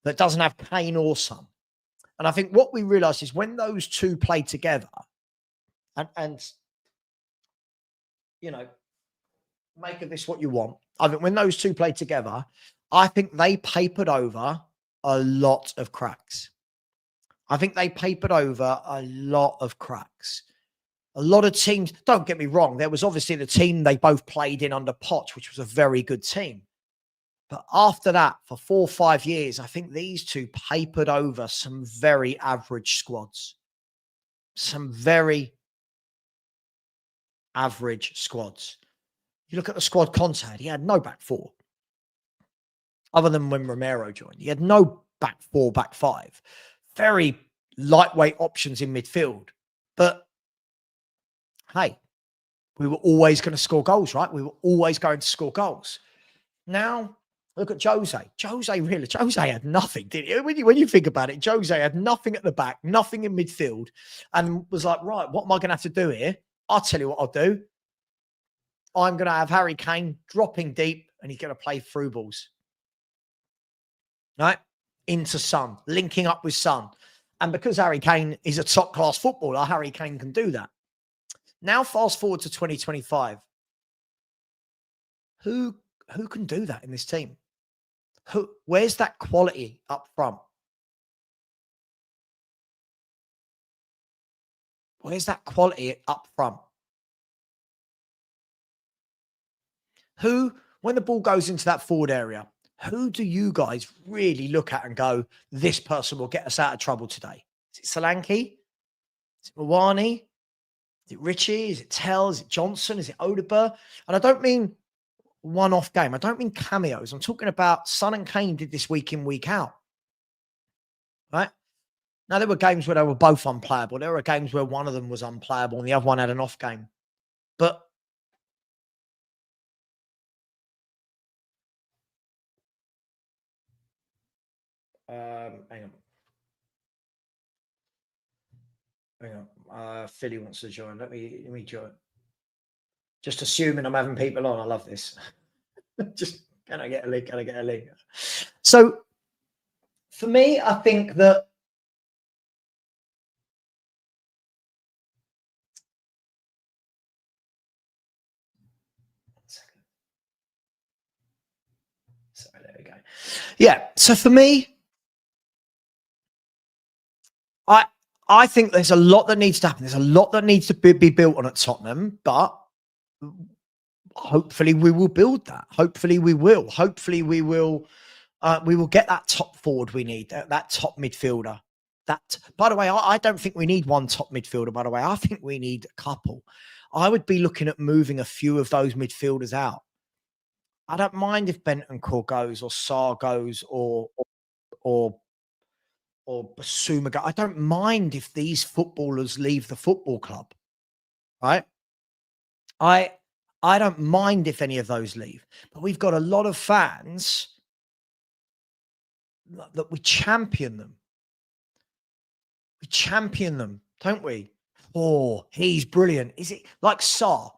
that doesn't have Kane or Son. And I think what we realised is when those two play together and make of this what you want. I think when those two play together, I think they papered over a lot of cracks. A lot of teams, don't get me wrong, there was obviously the team they both played in under Poch, which was a very good team. But after that, for 4 or 5 years, I think these two papered over some very average squads. You look at the squad Conte had, he had no back four. Other than when Romero joined. He had no back four, back five. Very lightweight options in midfield. But hey, we were always going to score goals, right? We were always going to score goals. Now, look at Jose. Jose had nothing, didn't he? When you think about it, Jose had nothing at the back, nothing in midfield, and was like, right, what am I going to have to do here? I'll tell you what I'll do. I'm going to have Harry Kane dropping deep, and he's going to play through balls. Right? Into Son, linking up with Son. And because Harry Kane is a top-class footballer, Harry Kane can do that. Now, fast forward to 2025. Who can do that in this team? Where's that quality up front? Where's that quality up front? When the ball goes into that forward area, who do you guys really look at and go, this person will get us out of trouble today? Is it Solanke? Is it Mawani? Is it Richie? Is it Tell? Is it Johnson? Is it Odeber? And I don't mean one-off game. I don't mean cameos. I'm talking about Son and Kane did this week in, week out. Right? Now, there were games where they were both unplayable. There were games where one of them was unplayable and the other one had an off game. But hang on. Philly wants to join. Let me join. Just assuming I'm having people on. I love this. Just can I get a link? So for me, I think that Yeah. So for me, I think there's a lot that needs to happen. There's a lot that needs to be built on at Tottenham, but hopefully we will build that. Hopefully we will. Hopefully we will get that top forward we need, that top midfielder. That, by the way, I don't think we need one top midfielder, by the way. I think we need a couple. I would be looking at moving a few of those midfielders out. I don't mind if Bentancur goes or Sarr goes or Basuma goes. I don't mind if these footballers leave the football club, right? I don't mind if any of those leave, but we've got a lot of fans that we champion them. We champion them, don't we? Oh, he's brilliant. Is it like Sarr?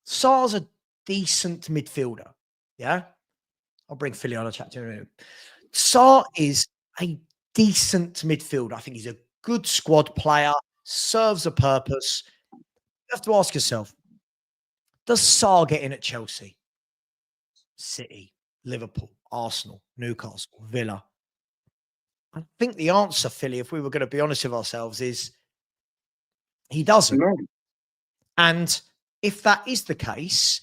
Sarr's a decent midfielder. Yeah. I'll bring Philly on a chat to him in a minute. Sarr is a decent midfielder. I think he's a good squad player, serves a purpose. You have to ask yourself, does Sarr get in at Chelsea, City, Liverpool, Arsenal, Newcastle, Villa? I think the answer, Philly, if we were going to be honest with ourselves, is he doesn't. No. And if that is the case,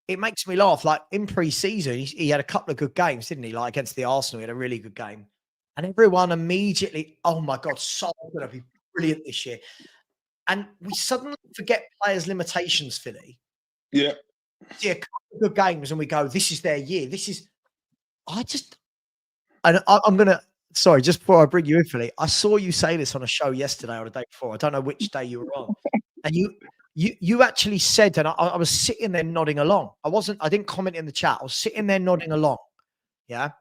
it makes me laugh. Like in pre-season, he had a couple of good games, didn't he? Like against the Arsenal, he had a really good game. And everyone immediately, oh my God, Sar's going to be brilliant this year. And we suddenly forget players' limitations, Philly. Yeah. See a couple of good games and we go, this is their year. I'm going to, sorry, just before I bring you in, Philly, I saw you say this on a show yesterday or the day before. I don't know which day you were on. And you actually said, and I was sitting there nodding along. I didn't comment in the chat. I was sitting there nodding along. Yeah.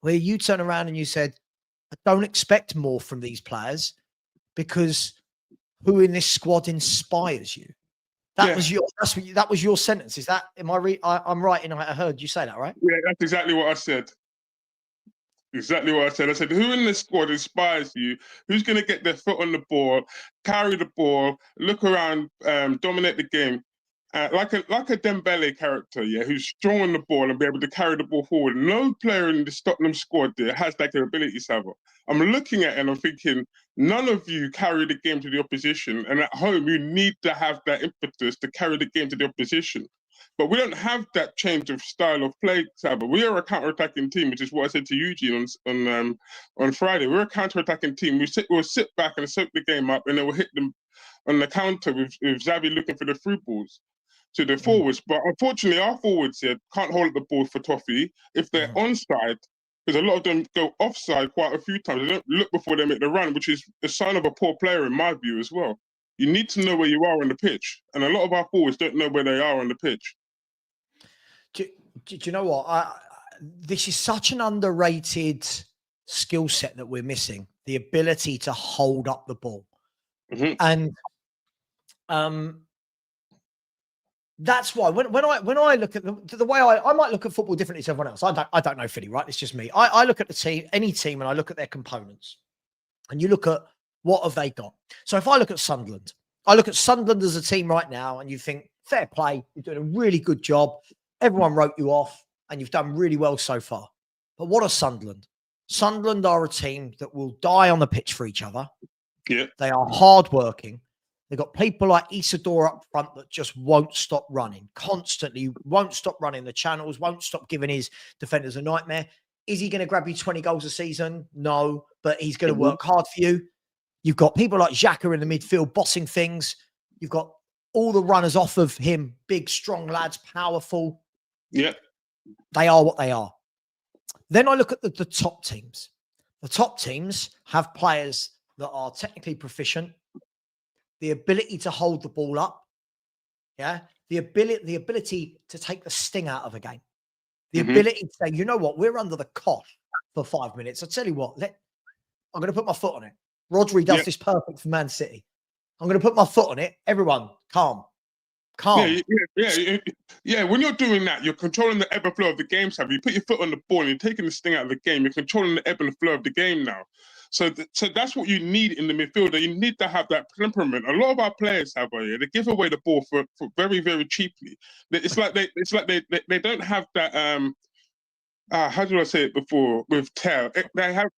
Where you turn around and you said, I don't expect more from these players because who in this squad inspires you? That was your sentence. Is that, I'm right in, I heard you say that, right? Yeah, that's exactly what I said. Exactly what I said. I said, who in this squad inspires you? Who's going to get their foot on the ball, carry the ball, look around, dominate the game? Like a Dembele character, yeah, who's strong on the ball and be able to carry the ball forward. No player in the Tottenham squad there has that capability, Savo. I'm looking at it and I'm thinking, none of you carry the game to the opposition. And at home, you need to have that impetus to carry the game to the opposition. But we don't have that change of style of play, Sabo. We are a counter-attacking team, which is what I said to Eugene on Friday. We're a counter-attacking team. We'll sit back and soak the game up, and then we'll hit them on the counter with Xavi looking for the through balls to the forwards. But unfortunately, our forwards here can't hold the ball for Toffee. If they're onside, because a lot of them go offside quite a few times. They don't look before they make the run, which is a sign of a poor player in my view as well. You need to know where you are on the pitch. And a lot of our forwards don't know where they are on the pitch. Do you know what? This is such an underrated skill set that we're missing, the ability to hold up the ball. And that's why when I look at the way I might look at football differently to everyone else. I don't know, Philly, right? It's just me. I look at the team, any team, and I look at their components. And you look at what have they got. So if I look at Sunderland, I look at Sunderland as a team right now, and you think, fair play, you're doing a really good job. Everyone wrote you off, and you've done really well so far. But what are Sunderland? Sunderland are a team that will die on the pitch for each other. Yeah. They are hardworking. They've got people like Isidore up front that just won't stop running, constantly won't stop running the channels, won't stop giving his defenders a nightmare. Is he going to grab you 20 goals a season? No, but he's going to work hard for you. You've got people like Xhaka in the midfield bossing things. You've got all the runners off of him, big, strong lads, powerful. Yeah. They are what they are. Then I look at the top teams. The top teams have players that are technically proficient, the ability to hold the ball up, yeah, the ability to take the sting out of a game, the ability to say, you know what, we're under the cosh for 5 minutes. I tell you what, I'm going to put my foot on it. Rodri does this perfect for Man City. I'm going to put my foot on it. Everyone, calm. Yeah. When you're doing that, you're controlling the ebb and flow of the game. You put your foot on the ball and you're taking the sting out of the game. You're controlling the ebb and flow of the game now. So that's what you need in the midfielder. You need to have that temperament. A lot of our players have they give away the ball for very, very cheaply. It's like they don't have that how do I say it before? With they have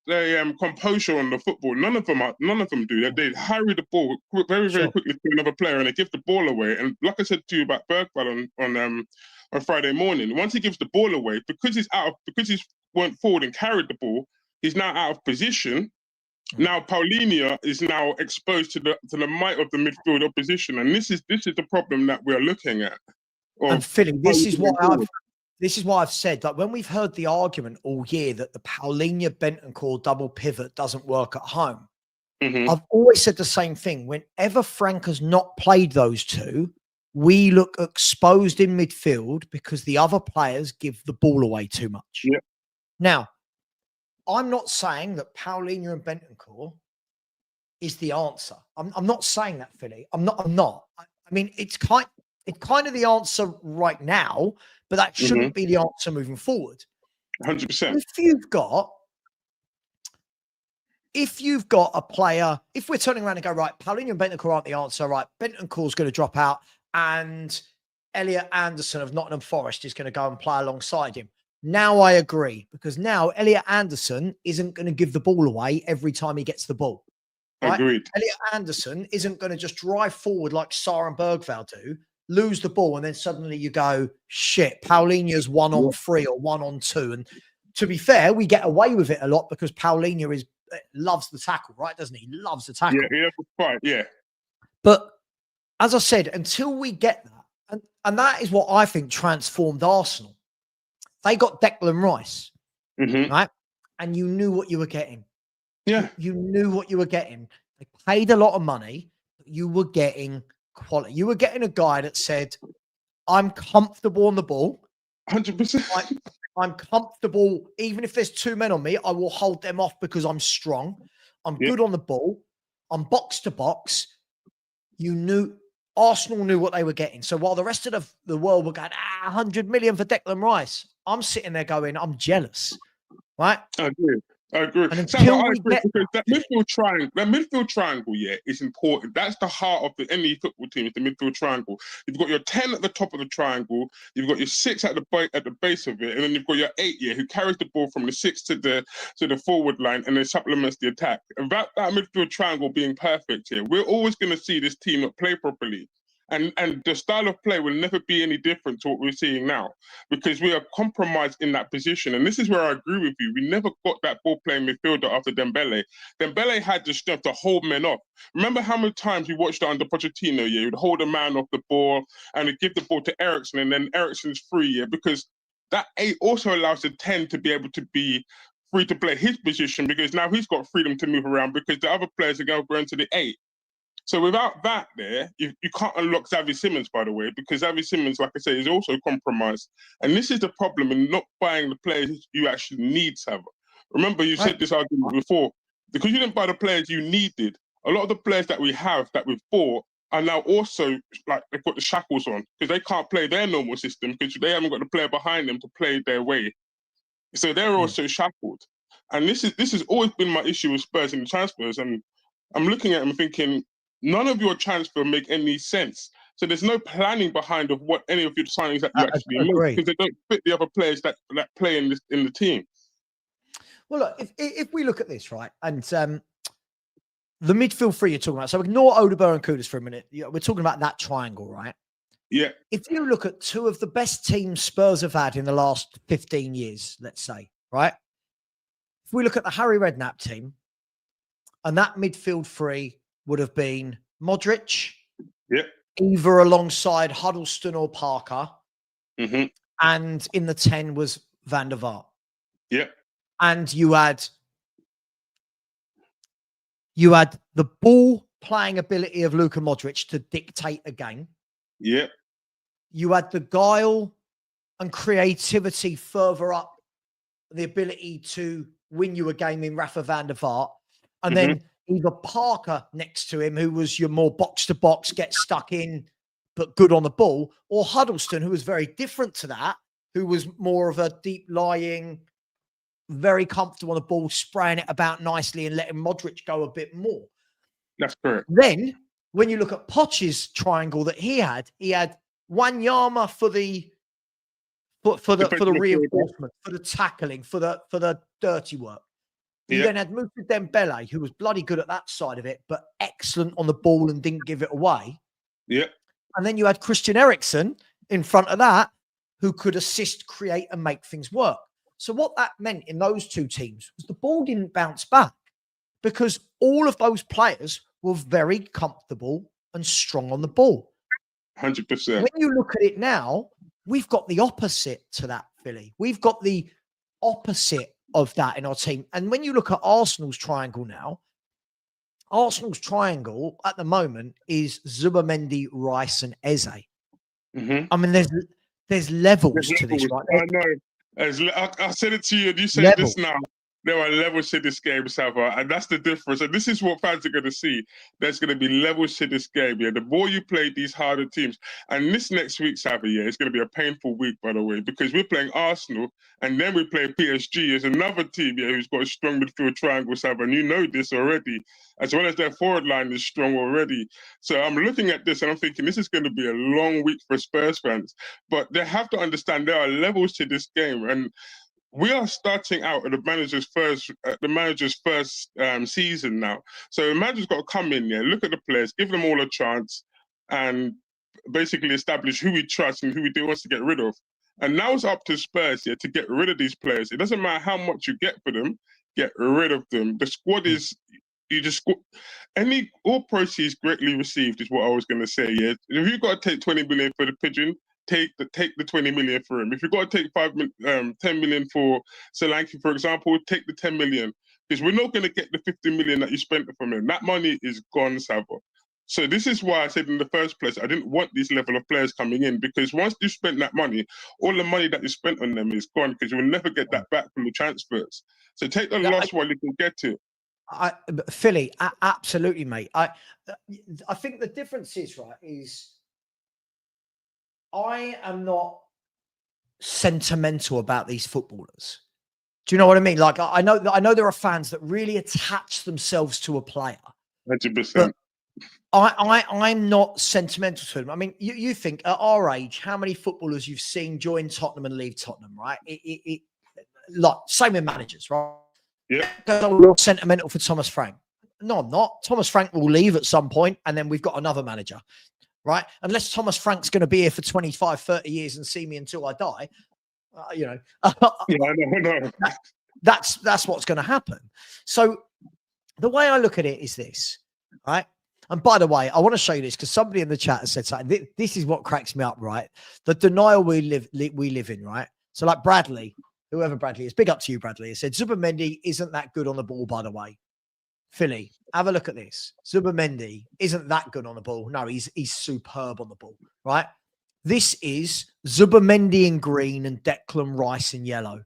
composure on the football. None of them do that. They hurry the ball very, very Sure. quickly to another player, and they give the ball away. And like I said to you about Bergvall on Friday morning, once he gives the ball away, because he's went forward and carried the ball, he's now out of position. Now Paulinho is now exposed to the might of the midfield opposition, and this is the problem that we're looking at. And Philly, this is why I've said, like, when we've heard the argument all year that the Paulinho Bentancur double pivot doesn't work at home, I've always said the same thing. Whenever Frank has not played those two, we look exposed in midfield because the other players give the ball away too much. Yeah. Now, I'm not saying that Paulinho and Bentancur is the answer. I'm not saying that, Philly. I'm not. I mean, it's kind of the answer right now, but that shouldn't be the answer moving forward. 100%. If you've got a player, if we're turning around and go, right, Paulinho and Bentancur aren't the answer, right, Bentancur's going to drop out and Elliot Anderson of Nottingham Forest is going to go and play alongside him. Now I agree, because now Elliot Anderson isn't going to give the ball away every time he gets the ball. Right? Agreed. Elliot Anderson isn't going to just drive forward like Sarr and Bergvall do, lose the ball, and then suddenly you go, shit, Paulinho's 1-on-3 or 1-on-2. And to be fair, we get away with it a lot because Paulinho loves the tackle, right? Doesn't he? He loves the tackle. Yeah. But as I said, until we get that, and that is what I think transformed Arsenal. They got Declan Rice, right? And you knew what you were getting. Yeah. You knew what you were getting. They paid a lot of money, but you were getting quality. You were getting a guy that said, I'm comfortable on the ball. 100%. I'm comfortable. Even if there's two men on me, I will hold them off because I'm strong. I'm good on the ball. I'm box to box. Arsenal knew what they were getting. So while the rest of the world were going, 100 million for Declan Rice, I'm sitting there going, I'm jealous, right? I agree. And until we get that midfield triangle, is important. That's the heart of any football team. Is the midfield triangle. You've got your 10 at the top of the triangle. You've got your 6 at the base of it, and then you've got your 8 who carries the ball from the 6 to the forward line, and then supplements the attack. And that midfield triangle being perfect here, we're always going to see this team not play properly. And the style of play will never be any different to what we're seeing now, because we are compromised in that position. And this is where I agree with you. We never got that ball-playing midfielder after Dembele. Dembele had the strength to hold men off. Remember how many times we watched it under Pochettino? He would hold a man off the ball and he'd give the ball to Eriksen, and then Eriksen's free, because that 8 also allows the 10 to be able to be free to play his position, because now he's got freedom to move around because the other players are going to go into the 8. So without that there, you can't unlock Xavi Simons, by the way, because Xavi Simons, like I say, is also compromised. And this is the problem in not buying the players you actually need, Sava. Remember, you said this argument before. Because you didn't buy the players you needed, a lot of the players that we've bought are now also, like, they've got the shackles on because they can't play their normal system because they haven't got the player behind them to play their way. So they're also shackled. And this has always been my issue with Spurs in the transfers. And I'm looking at them thinking, none of your transfer make any sense. So there's no planning behind of what any of your signings that you actually make, because they don't fit the other players that play in the team. Well, look, if we look at this, right, and the midfield three you're talking about, so ignore Odegaard and Kudus for a minute. We're talking about that triangle, right? Yeah. If you look at two of the best teams Spurs have had in the last 15 years, let's say, right? If we look at the Harry Redknapp team, and that midfield three would have been Modric, either alongside Huddleston or Parker, and in the 10 was Van der Vaart. Yeah. And you had the ball playing ability of Luka Modric to dictate a game. Yeah. You had the guile and creativity further up, the ability to win you a game in Rafa Van der Vaart. And then either Parker next to him, who was your more box-to-box, get stuck in, but good on the ball, or Huddleston, who was very different to that, who was more of a deep-lying, very comfortable on the ball, spraying it about nicely and letting Modric go a bit more. That's correct. Then, when you look at Poch's triangle that he had Wanyama for the for the Defensive midfielder. reinforcement, for the tackling, for the dirty work. You Yeah. then had Moussa Dembele, who was bloody good at that side of it, but excellent on the ball and didn't give it away. Yeah. And then you had Christian Eriksen in front of that, who could assist, create, and make things work. So what that meant in those two teams was the ball didn't bounce back because all of those players were very comfortable and strong on the ball. 100%. When you look at it now, we've got the opposite to that, Philly. We've got the opposite of that in our team. And when you look at Arsenal's triangle now, Arsenal's triangle at the moment is Zubimendi, Rice, and Eze. Mm-hmm. I mean, there's levels to this, right? I know. I said it to you, and you say this now. There are levels to this game, Sava, and that's the difference. And this is what fans are going to see. There's going to be levels to this game. Yeah, the more you play these harder teams, and this next week, Sava, yeah, it's going to be a painful week, by the way, because we're playing Arsenal, and then we play PSG as another team, yeah, who's got a strong midfield triangle, Sava, and you know this already, as well as their forward line is strong already. So I'm looking at this and I'm thinking this is going to be a long week for Spurs fans, but they have to understand there are levels to this game, and we are starting out at the manager's first season now. So the manager's got to come in there, look at the players, give them all a chance, and basically establish who we trust and who we do wants to get rid of. And now it's up to Spurs here to get rid of these players. It doesn't matter how much you get for them, get rid of them. The squad is all proceeds greatly received is what I was going to say. Yeah, if you've got to take 20 million for the pigeon, take the 20 million for him. If you've got to take 10 million for Solanke, for example, take the 10 million, because we're not going to get the 50 million that you spent from him. That money is gone, Sava. So this is why I said in the first place, I didn't want these level of players coming in, because once you spent that money, all the money that you spent on them is gone, because you will never get that back from the transfers. So take the loss while you can get it. Philly, absolutely, mate. I think the difference is, right, is I am not sentimental about these footballers. Do you know what I mean? Like, I know there are fans that really attach themselves to a player. 100%. I'm not sentimental to them. I mean, you think at our age, how many footballers you've seen join Tottenham and leave Tottenham, right? Like, same with managers, right? Yeah. I'm sentimental for Thomas Frank. No, I'm not. Thomas Frank will leave at some point, and then we've got another manager, right? Unless Thomas Frank's going to be here for 25, 30 years and see me until I die, you know. Yeah, I know. That's what's going to happen. So the way I look at it is this, right? And by the way, I want to show you this because somebody in the chat has said something. This is what cracks me up, right? The denial we live in, right? So like Bradley, whoever Bradley is, big up to you, Bradley. He said Zubimendi isn't that good on the ball, by the way. Philly, have a look at this. Zubimendi isn't that good on the ball. No, he's superb on the ball, right? This is Zubimendi in green and Declan Rice in yellow.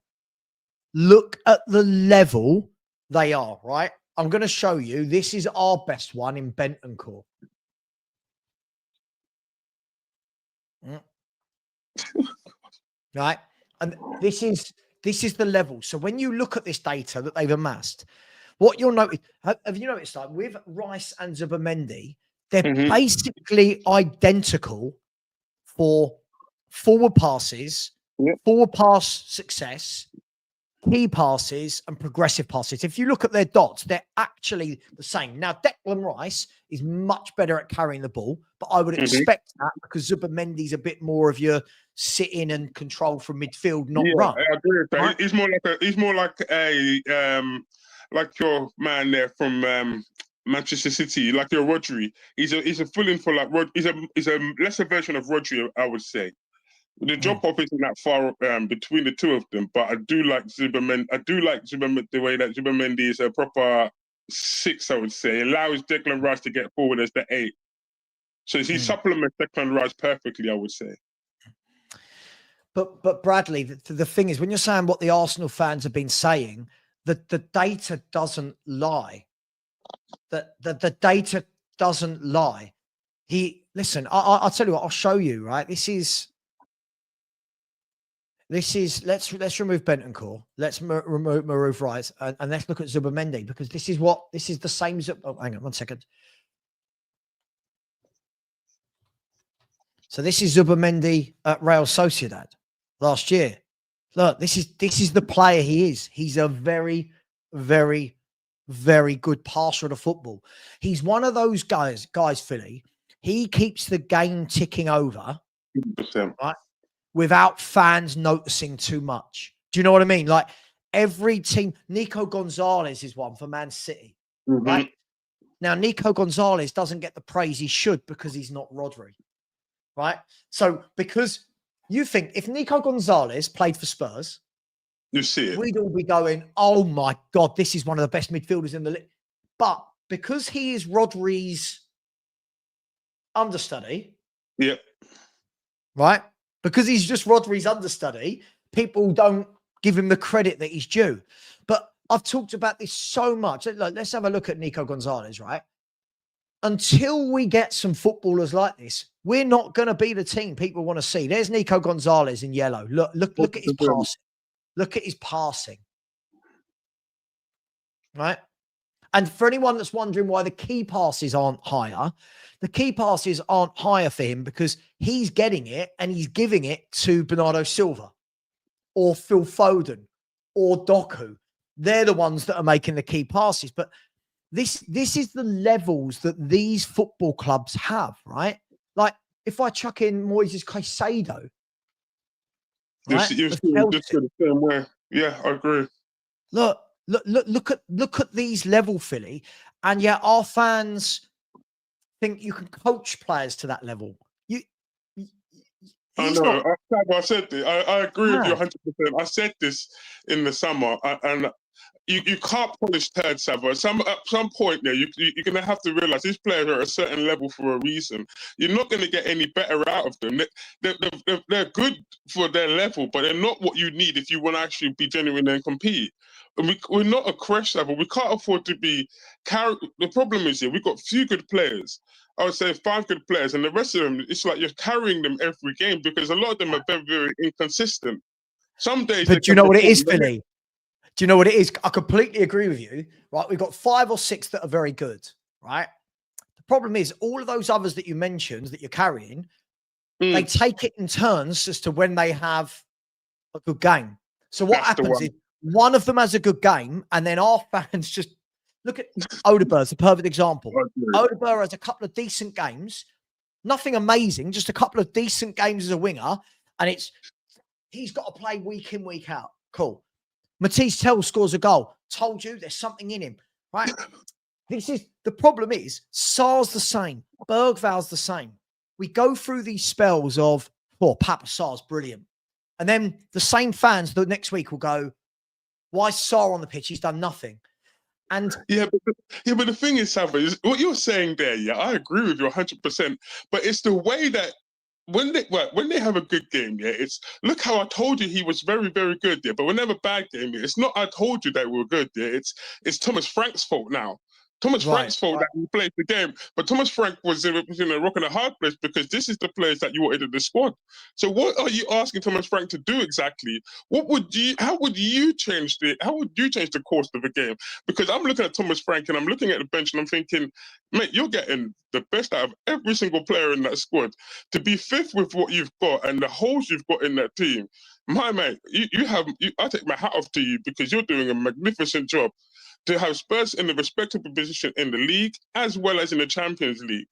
Look at the level they are, right? I'm going to show you. This is our best one in Bentancur. Right? And this is the level. So when you look at this data that they've amassed, what you'll notice, have you noticed, like with Rice and Zubimendi, they're basically identical for forward passes, forward pass success, key passes, and progressive passes. If you look at their dots, they're actually the same. Now, Declan Rice is much better at carrying the ball, but I would expect that because Zubimendi's a bit more of your sit in and control from midfield, not run. I agree with that. Right? He's more like your man there from Manchester City, like your Rodri. He's a fill-in for like he's a lesser version of Rodri, I would say. The drop off isn't that far between the two of them, but I do like Zubimendi. I do like Zubimendi, the way that Zubimendi is a proper 6, I would say. It allows Declan Rice to get forward as the 8. So he supplements Declan Rice perfectly, I would say. But Bradley, the thing is, when you're saying what the Arsenal fans have been saying, the data doesn't lie. The data doesn't lie. Listen, I'll tell you what, I'll show you, right? This is let's remove Bentancur. Let's remove Rice and let's look at Zubimendi, because this is the same. Oh, hang on 1 second. So this is Zubimendi at Real Sociedad. last year. Look, this is the player he is. He's a very, very, very good passer of the football. He's one of those guys, Philly. He keeps the game ticking over, 100%. right? Without fans noticing too much. Do you know what I mean? Like every team, Nico Gonzalez is one for Man City, right? Now, Nico Gonzalez doesn't get the praise he should because he's not Rodri, right? So because you think if Nico Gonzalez played for Spurs, You see it. we'd all be going, oh my God, this is one of the best midfielders in the league. But because he is Rodri's understudy, Yep. right? Because he's just Rodri's understudy, people don't give him the credit that he's due. But I've talked about this so much. Look, let's have a look at Nico Gonzalez, right? Until we get some footballers like this, we're not going to be the team people want to see. There's Nico Gonzalez in yellow. Look at his passing. Look at his passing. Right? And for anyone that's wondering why the key passes aren't higher, the key passes aren't higher for him because he's getting it and he's giving it to Bernardo Silva or Phil Foden or Doku. They're the ones that are making the key passes. But this is the levels that these football clubs have, right? Like if I chuck in Moises Caicedo, right? You're just the same way. Yeah, I agree. Look at these level, Philly, and yet our fans think you can coach players to that level. I know. I said this. I agree with you 100%. I said this in the summer, and you can't polish turds, Savo. At some point there, you're going to have to realize these players are at a certain level for a reason. You're not going to get any better out of them. They're good for their level, but they're not what you need if you want to actually be genuine and compete. And we're not a crash level. We can't afford to be carried. The problem is here, we've got few good players. I would say 5 good players, and the rest of them, it's like you're carrying them every game because a lot of them are very, very inconsistent. Some days, but do you know what it is, Philly? Do you know what it is? I completely agree with you, right? We've got 5 or 6 that are very good, right? The problem is all of those others that you mentioned that you're carrying, they take it in turns as to when they have a good game. So what happens is one of them has a good game, and then our fans just look at Odegaard's a perfect example. Odegaard has a couple of decent games, nothing amazing, just a couple of decent games as a winger, and he's got to play week in, week out. Cool. Matisse Tell scores a goal. Told you there's something in him, right? The problem is Sarr's the same. Bergval's the same. We go through these spells of, Papa Sarr's brilliant. And then the same fans the next week will go, why is Sarr on the pitch? He's done nothing. And but the thing is, Sava, is what you're saying there, yeah, I agree with you 100%. But it's the way that when they have a good game, yeah, it's look how I told you he was very, very good, yeah. But when they have a bad game, it's not I told you they were good, yeah. It's Thomas Frank's fault now. Thomas Frank's fault that he played the game, but Thomas Frank was in a rock and a hard place because this is the players that you wanted in the squad. So what are you asking Thomas Frank to do exactly? How would you change the course of the game? Because I'm looking at Thomas Frank and I'm looking at the bench and I'm thinking, mate, you're getting the best out of every single player in that squad. To be 5th with what you've got and the holes you've got in that team, my mate, I take my hat off to you because you're doing a magnificent job to have Spurs in a respectable position in the league as well as in the Champions League.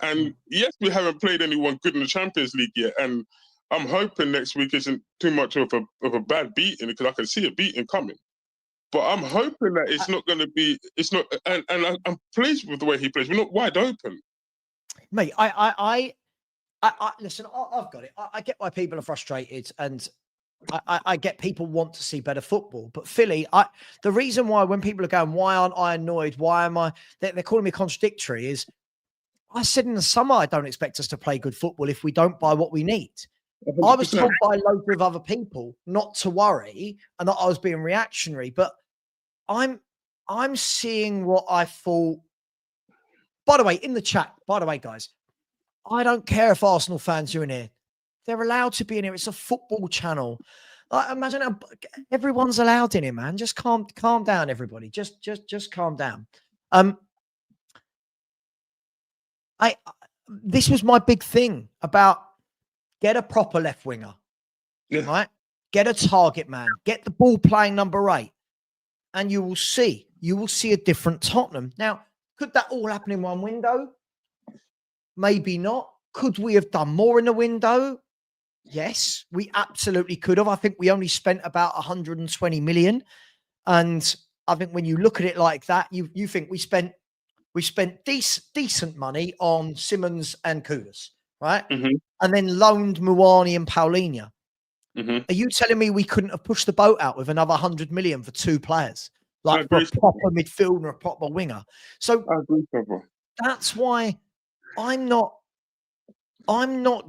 And yes, we haven't played anyone good in the Champions League yet. And I'm hoping next week isn't too much of a bad beating because I can see a beating coming. But I'm hoping that it's not going to be. It's not, and I'm pleased with the way he plays. We're not wide open, mate. I listen. I've got it. I get why people are frustrated, and I get people want to see better football. But Philly, the reason why when people are going, why aren't I annoyed? Why am I? They're calling me contradictory. Is I said in the summer I don't expect us to play good football if we don't buy what we need. 100%. I was told by loads of other people not to worry and that I was being reactionary, but I'm seeing what I thought. By the way, in the chat, guys, I don't care if Arsenal fans are in here. They're allowed to be in here. It's a football channel. Imagine how everyone's allowed in here, man. Just calm down, everybody. Just calm down. This was my big thing about get a proper left winger. right? Get a target man, get the ball playing number 8, and you will see a different Tottenham. Now, could that all happen in one window? Maybe not. Could we have done more in the window? Yes, we absolutely could have. I think we only spent about 120 million. And I think when you look at it like that, you think we spent decent money on Simmons and Kudus, right? Mm-hmm. And then loaned Muani and Paulinho. Mm-hmm. Are you telling me we couldn't have pushed the boat out with another 100 million for 2 players? Like for a proper midfielder and a proper winger. So that's why I'm not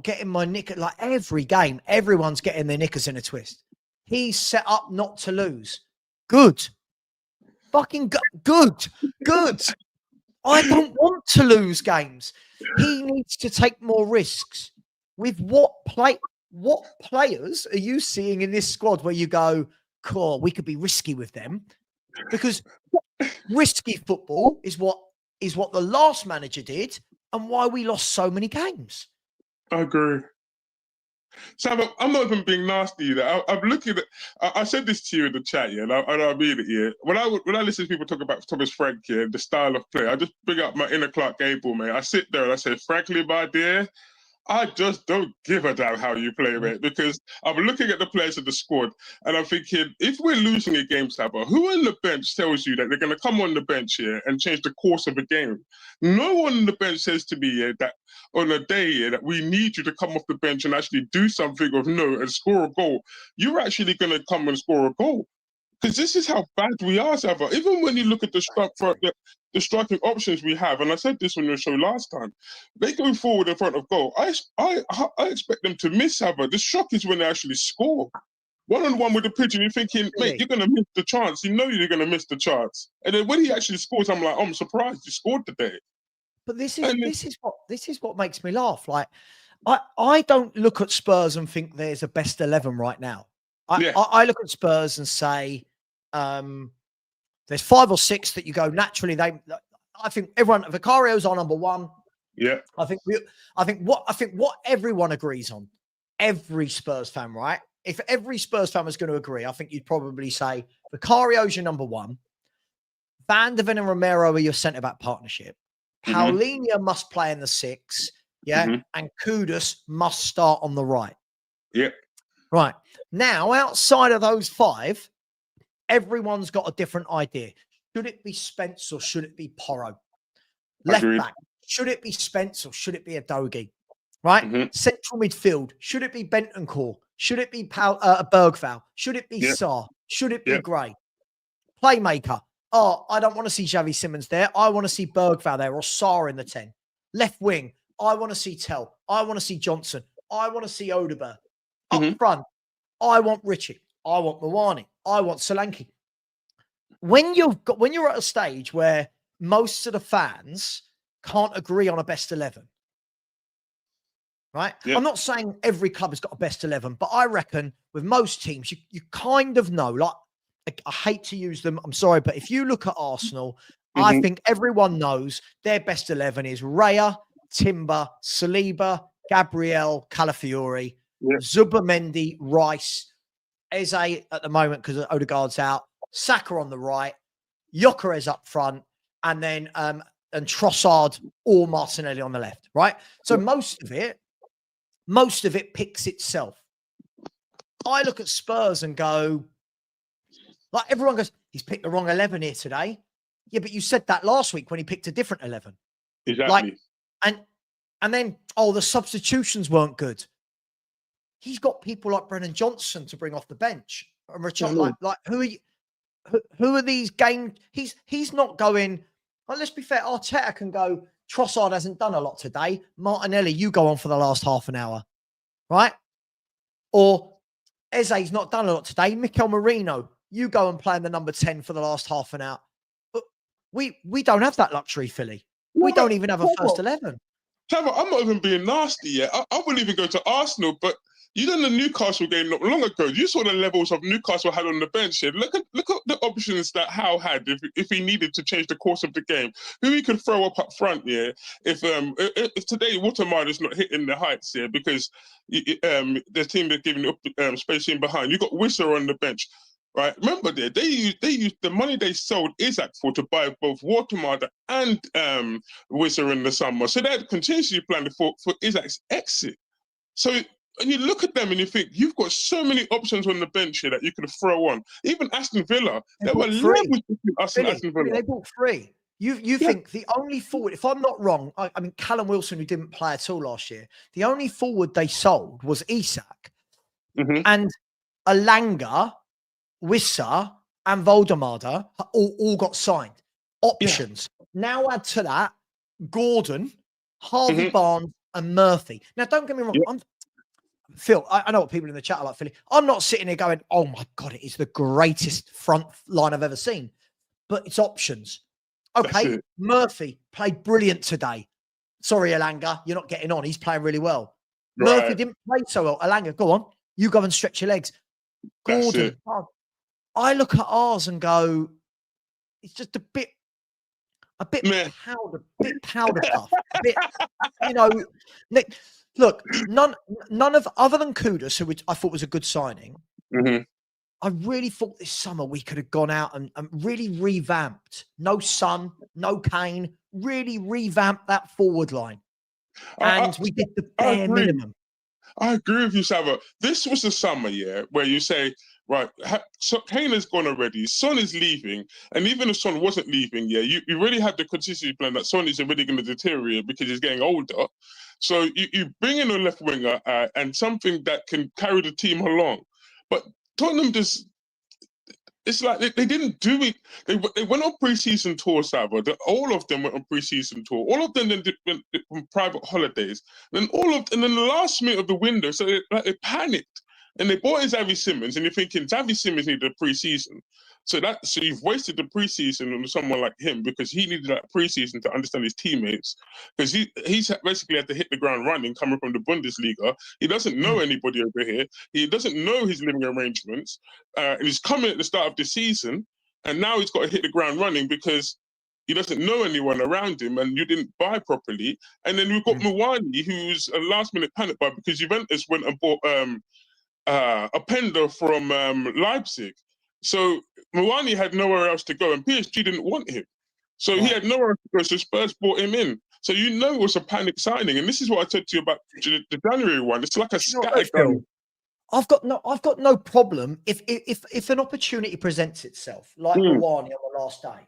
getting my knicker. Like every game, everyone's getting their knickers in a twist. He's set up not to lose. Good. Fucking good. I don't want to lose games. He needs to take more risks. With what players are you seeing in this squad where you go, cool, we could be risky with them? Because risky football is what the last manager did and why we lost so many games. I agree. Sam, I'm not even being nasty either. I'm looking at. I said this to you in the chat, yeah, and I mean it, yeah. When I listen to people talk about Thomas Frank, yeah, the style of play, I just bring up my inner Clark Gable, mate. I sit there and I say, frankly, my dear, I just don't give a damn how you play, mate, because I'm looking at the players of the squad and I'm thinking, if we're losing a game, Saba, who on the bench tells you that they're going to come on the bench here and change the course of a game? No one on the bench says to me here that on a day here that we need you to come off the bench and actually do something of note and score a goal. You're actually going to come and score a goal. Because this is how bad we are, Saba. Even when you look at the striking options we have, and I said this on your show last time, they go forward in front of goal. I expect them to miss, Saba. The shock is when they actually score. 1-on-1 with the pigeon, you're thinking, mate, you're going to miss the chance. You know you're going to miss the chance. And then when he actually scores, I'm like, oh, I'm surprised he scored today. But this is what makes me laugh. Like, I don't look at Spurs and think there's a best 11 right now. I look at Spurs and say, there's 5 or 6 that you go naturally. I think Vicario's our number 1. Yeah. I think what everyone agrees on, every Spurs fan, right? If every Spurs fan was going to agree, I think you'd probably say Vicario's your number 1. Van de Ven and Romero are your centre-back partnership. Paulinho must play in the 6, and Kudus must start on the right. Yeah. Right. Now, outside of those 5, everyone's got a different idea. Should it be Spence or should it be Porro? Left back, should it be Spence or should it be Adogi? Right? Central midfield, should it be Bentancur? Should it be Bergvall? Should it be Sarr? Should it be Gray? Playmaker. Oh, I don't want to see Xavi Simmons there. I want to see Bergvall there or Sarr in the 10. Left wing, I want to see Tell. I want to see Johnson. I want to see Odegaard. Up front, I want Richie. I want Muani. I want Solanke. When you're at a stage where most of the fans can't agree on a best 11, right? I'm not saying every club has got a best 11, but I reckon with most teams, you kind of know. Like, I hate to use them. I'm sorry, but if you look at Arsenal, I think everyone knows their best 11 is Raya, Timber, Saliba, Gabriel, Calafiori, Zubimendi, Rice, Eze at the moment because Odegaard's out, Saka on the right, Gyökeres up front, and then and Trossard or Martinelli on the left, right? So most of it picks itself. I look at Spurs and go, like everyone goes, he's picked the wrong 11 here today. Yeah, but you said that last week when he picked a different 11. Exactly. Like, and then, the substitutions weren't good. He's got people like Brennan Johnson to bring off the bench. And Richard, who are these game? He's not going. Well, let's be fair. Arteta can go. Trossard hasn't done a lot today. Martinelli, you go on for the last half an hour, right? Or Eze's not done a lot today. Mikel Merino, you go and play in the number 10 for the last half an hour. But we don't have that luxury, Philly. We don't even have a first 11. Trevor, I'm not even being nasty yet. I wouldn't even go to Arsenal, but You done the Newcastle game not long ago. You saw the levels of Newcastle had on the bench here. Look at the options that Howe had if he needed to change the course of the game. Who he could throw up front here if today Watermarder's not hitting the heights here because the team is giving up space in behind. You got Wisser on the bench. Right, remember they used the money they sold Isaac for to buy both Watermarder and Wisser in the summer. So they had contingency planned for Isaac's exit. So and you look at them and you think you've got so many options on the bench here that you could throw on. Even Aston Villa, there were levels between us and Aston Villa. They bought 3. You think the only forward, if I'm not wrong, I mean Callum Wilson, who didn't play at all last year, the only forward they sold was Isak and Alanga, Wissa, and Voldemada all got signed. Options. Now add to that Gordon, Harvey Barnes, and Murphy. Now, don't get me wrong. Phil, I know what people in the chat are like, Philly. I'm not sitting here going, oh my God, it is the greatest front line I've ever seen. But it's options. Okay, Murphy played brilliant today. Sorry, Alanga, you're not getting on. He's playing really well. Right. Murphy didn't play so well. Alanga, go on. You go and stretch your legs. Gordon, I look at ours and go, it's just a bit powder puff. A bit, you know, look, none of other than Kudus, who I thought was a good signing. I really thought this summer we could have gone out and really revamped. No Son, no Kane, really revamped that forward line. And we did the bare minimum. I agree with you, Sava. This was the summer, where you say, right, so Kane has gone already, Son is leaving, and even if Son wasn't leaving, you really had the contingency plan that Son is already going to deteriorate because he's getting older. So you bring in a left winger and something that can carry the team along. But Tottenham just, it's like they didn't do it. They went on pre-season tour, Sava. All of them went on pre-season tour. All of them then went on private holidays. And then the last minute of the window, so they panicked. And they bought in Xavi Simons, and you're thinking Xavi Simons needed a pre-season. So you've wasted the pre-season on someone like him because he needed that pre-season to understand his teammates. Because he's basically had to hit the ground running coming from the Bundesliga. He doesn't know anybody over here. He doesn't know his living arrangements. And he's coming at the start of the season, and now he's got to hit the ground running because he doesn't know anyone around him, and you didn't buy properly. And then we've got Mwani, who's a last-minute panic buy because Juventus went and bought a Pender from Leipzig. So Mwani had nowhere else to go, and PSG didn't want him. So he had nowhere else to go, so Spurs brought him in. So you know it was a panic signing. And this is what I said to you about the January one. It's like a scattergun. I've got no problem if an opportunity presents itself, like Mwani on the last day.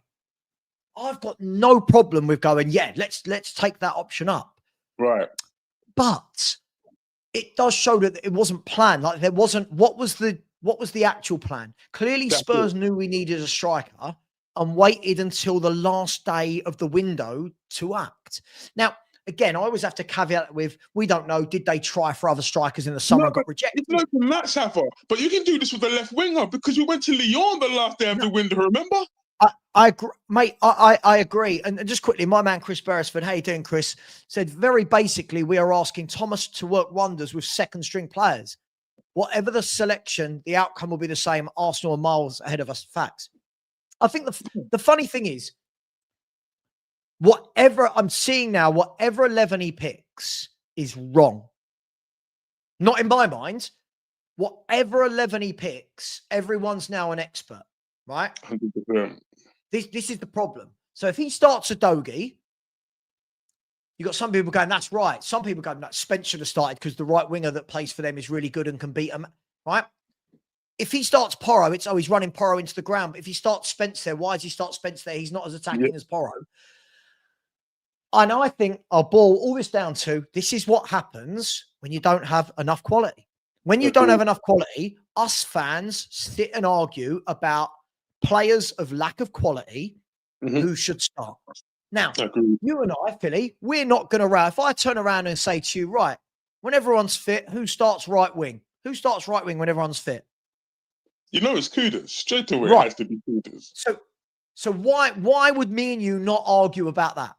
I've got no problem with going, let's take that option up. Right. But it does show that it wasn't planned. Like there wasn't, what was the actual plan? Clearly Spurs knew we needed a striker and waited until the last day of the window to act. Now, again, I always have to caveat it with, we don't know, did they try for other strikers in the summer and got rejected? It's not that, Safa. But you can do this with the left winger because we went to Lyon the last day of the window, remember? I agree, mate. I agree. And just quickly, my man Chris Beresford, how you doing, Chris? Said very basically, we are asking Thomas to work wonders with second-string players. Whatever the selection, the outcome will be the same. Arsenal are miles ahead of us. Facts. I think the funny thing is, whatever I'm seeing now, whatever 11 he picks is wrong. Not in my mind. Whatever 11 he picks, everyone's now an expert, right? 100%. This is the problem. So if he starts a Dogie, you got some people going, that's right. Some people going, no, Spence should have started because the right winger that plays for them is really good and can beat them, right? If he starts Porro, it's, he's running Porro into the ground. But if he starts Spence there, why does he start Spence there? He's not as attacking as Porro. And I think I'll boil all this down to, this is what happens when you don't have enough quality. When you don't have enough quality, us fans sit and argue about players of lack of quality who should start. Now, you and I, Philly, we're not going to, if I turn around and say to you, right, when everyone's fit, who starts right wing? Who starts right wing when everyone's fit? You know, it's Kudus. Straight away, right. It has to be Kudus. So why would me and you not argue about that?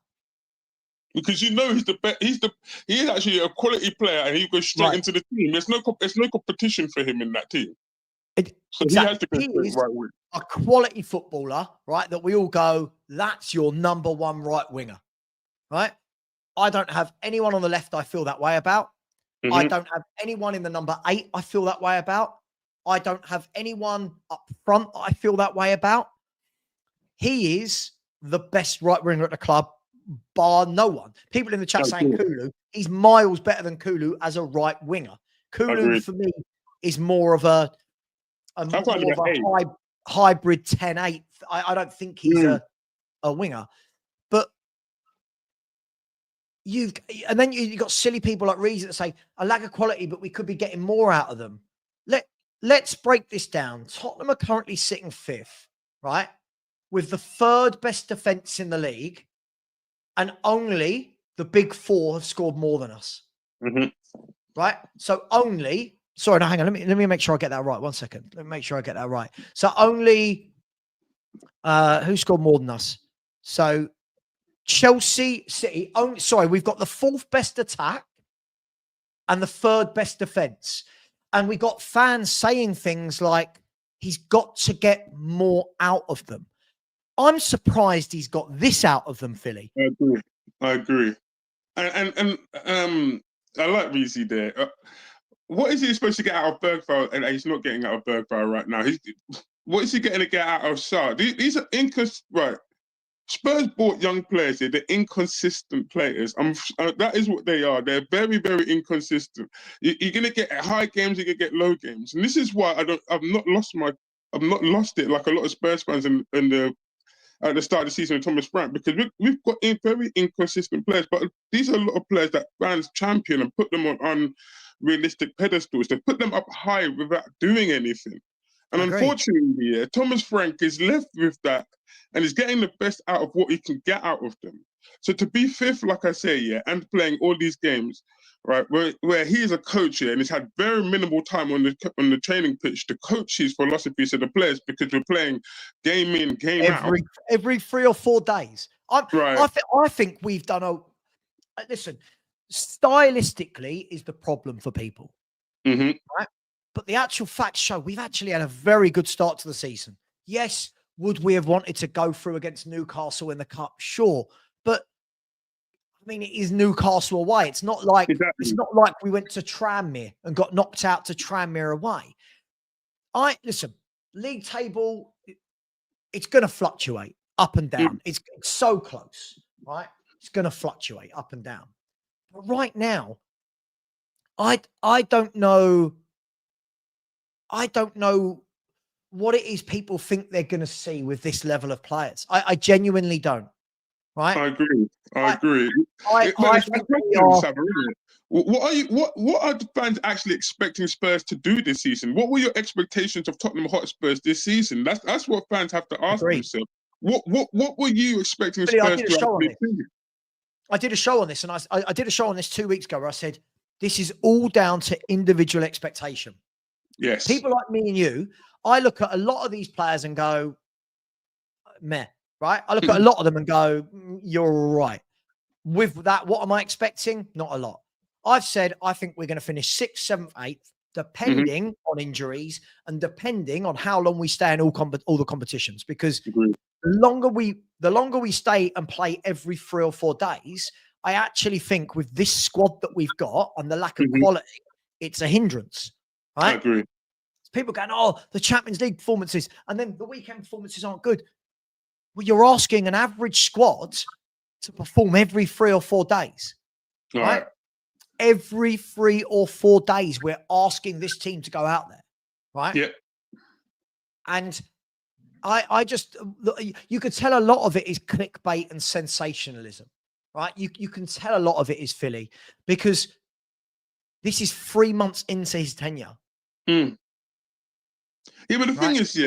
because you know he's the best. He's actually a quality player, and he goes straight into the team. There's no competition for him in that team. So exactly. he has to go He is right wing. a quality footballer, right? That we all go, that's your number one right winger, right? I don't have anyone on the left I feel that way about. I don't have anyone in the number 8 I feel that way about. I don't have anyone up front I feel that way about. He is the best right winger at the club, bar no one. People in the chat saying Kulu, he's miles better than Kulu as a right winger. Kulu for me is more of a hybrid 10-8. I don't think he's a winger. But you've got silly people like Reese that say a lack of quality, but we could be getting more out of them. Let's break this down. Tottenham are currently sitting 5th, right? With the 3rd best defense in the league, and only the big 4 have scored more than us. Right? So only, sorry, no, hang on. Let me make sure I get that right. 1 second. Let me make sure I get that right. So only, who scored more than us? So Chelsea, City, we've got the 4th best attack and the 3rd best defense. And we got fans saying things like, he's got to get more out of them. I'm surprised he's got this out of them, Philly. I agree. And I like Reese there. What is he supposed to get out of Bergvall? And he's not getting out of Bergvall right now. What is he getting to get out of Sarr? These are right. Spurs bought young players here. They're inconsistent players. That is what they are. They're very, very inconsistent. You're gonna get high games. You're gonna get low games, and this is why I've not lost it like a lot of Spurs fans at the start of the season with Thomas Frank, because we've got very inconsistent players. But these are a lot of players that fans champion and put them on unrealistic pedestals. They put them up high without doing anything. And unfortunately, Thomas Frank is left with that, and he's getting the best out of what he can get out of them. So to be 5th, like I say, and playing all these games, right, where he is a coach here, and he's had very minimal time on the training pitch to coach his philosophies to the players, because we're playing game in, game out every 3 or 4 days. I think we've done listen. Stylistically is the problem for people, right? But the actual facts show we've actually had a very good start to the season. Yes, would we have wanted to go through against Newcastle in the Cup? Sure. But I mean, it is Newcastle away. It's not like It's not like we went to Tranmere and got knocked out to Tranmere away. Listen, league table, it's going to fluctuate up and down. It's so close, right? It's going to fluctuate up and down. But right now, I don't know. I don't know what it is people think they're going to see with this level of players. I genuinely don't. Right? I agree. I agree. I think what are the fans actually expecting Spurs to do this season? What were your expectations of Tottenham Hotspurs this season? That's what fans have to ask themselves. What were you expecting Spurs to actually do? I did a show on this, and I did a show on this 2 weeks ago where I said this is all down to individual expectation. Yes. People like me and you, I look at a lot of these players and go, meh, right? I look at a lot of them and go, you're all right. With that, what am I expecting? Not a lot. I've said I think we're going to finish 6th, 7th, 8th, depending on injuries and depending on how long we stay in all the competitions. Because the longer we stay and play every 3 or 4 days, I actually think with this squad that we've got and the lack of quality, it's a hindrance. Right? I agree. People going, oh, the Champions League performances, and then the weekend performances aren't good. Well, you're asking an average squad to perform every 3 or 4 days. Right? Every 3 or 4 days, we're asking this team to go out there. Right? Yeah. And I just, you could tell a lot of it is clickbait and sensationalism. Right? You can tell a lot of it is Philly, because this is 3 months into his tenure. Yeah, but the thing is,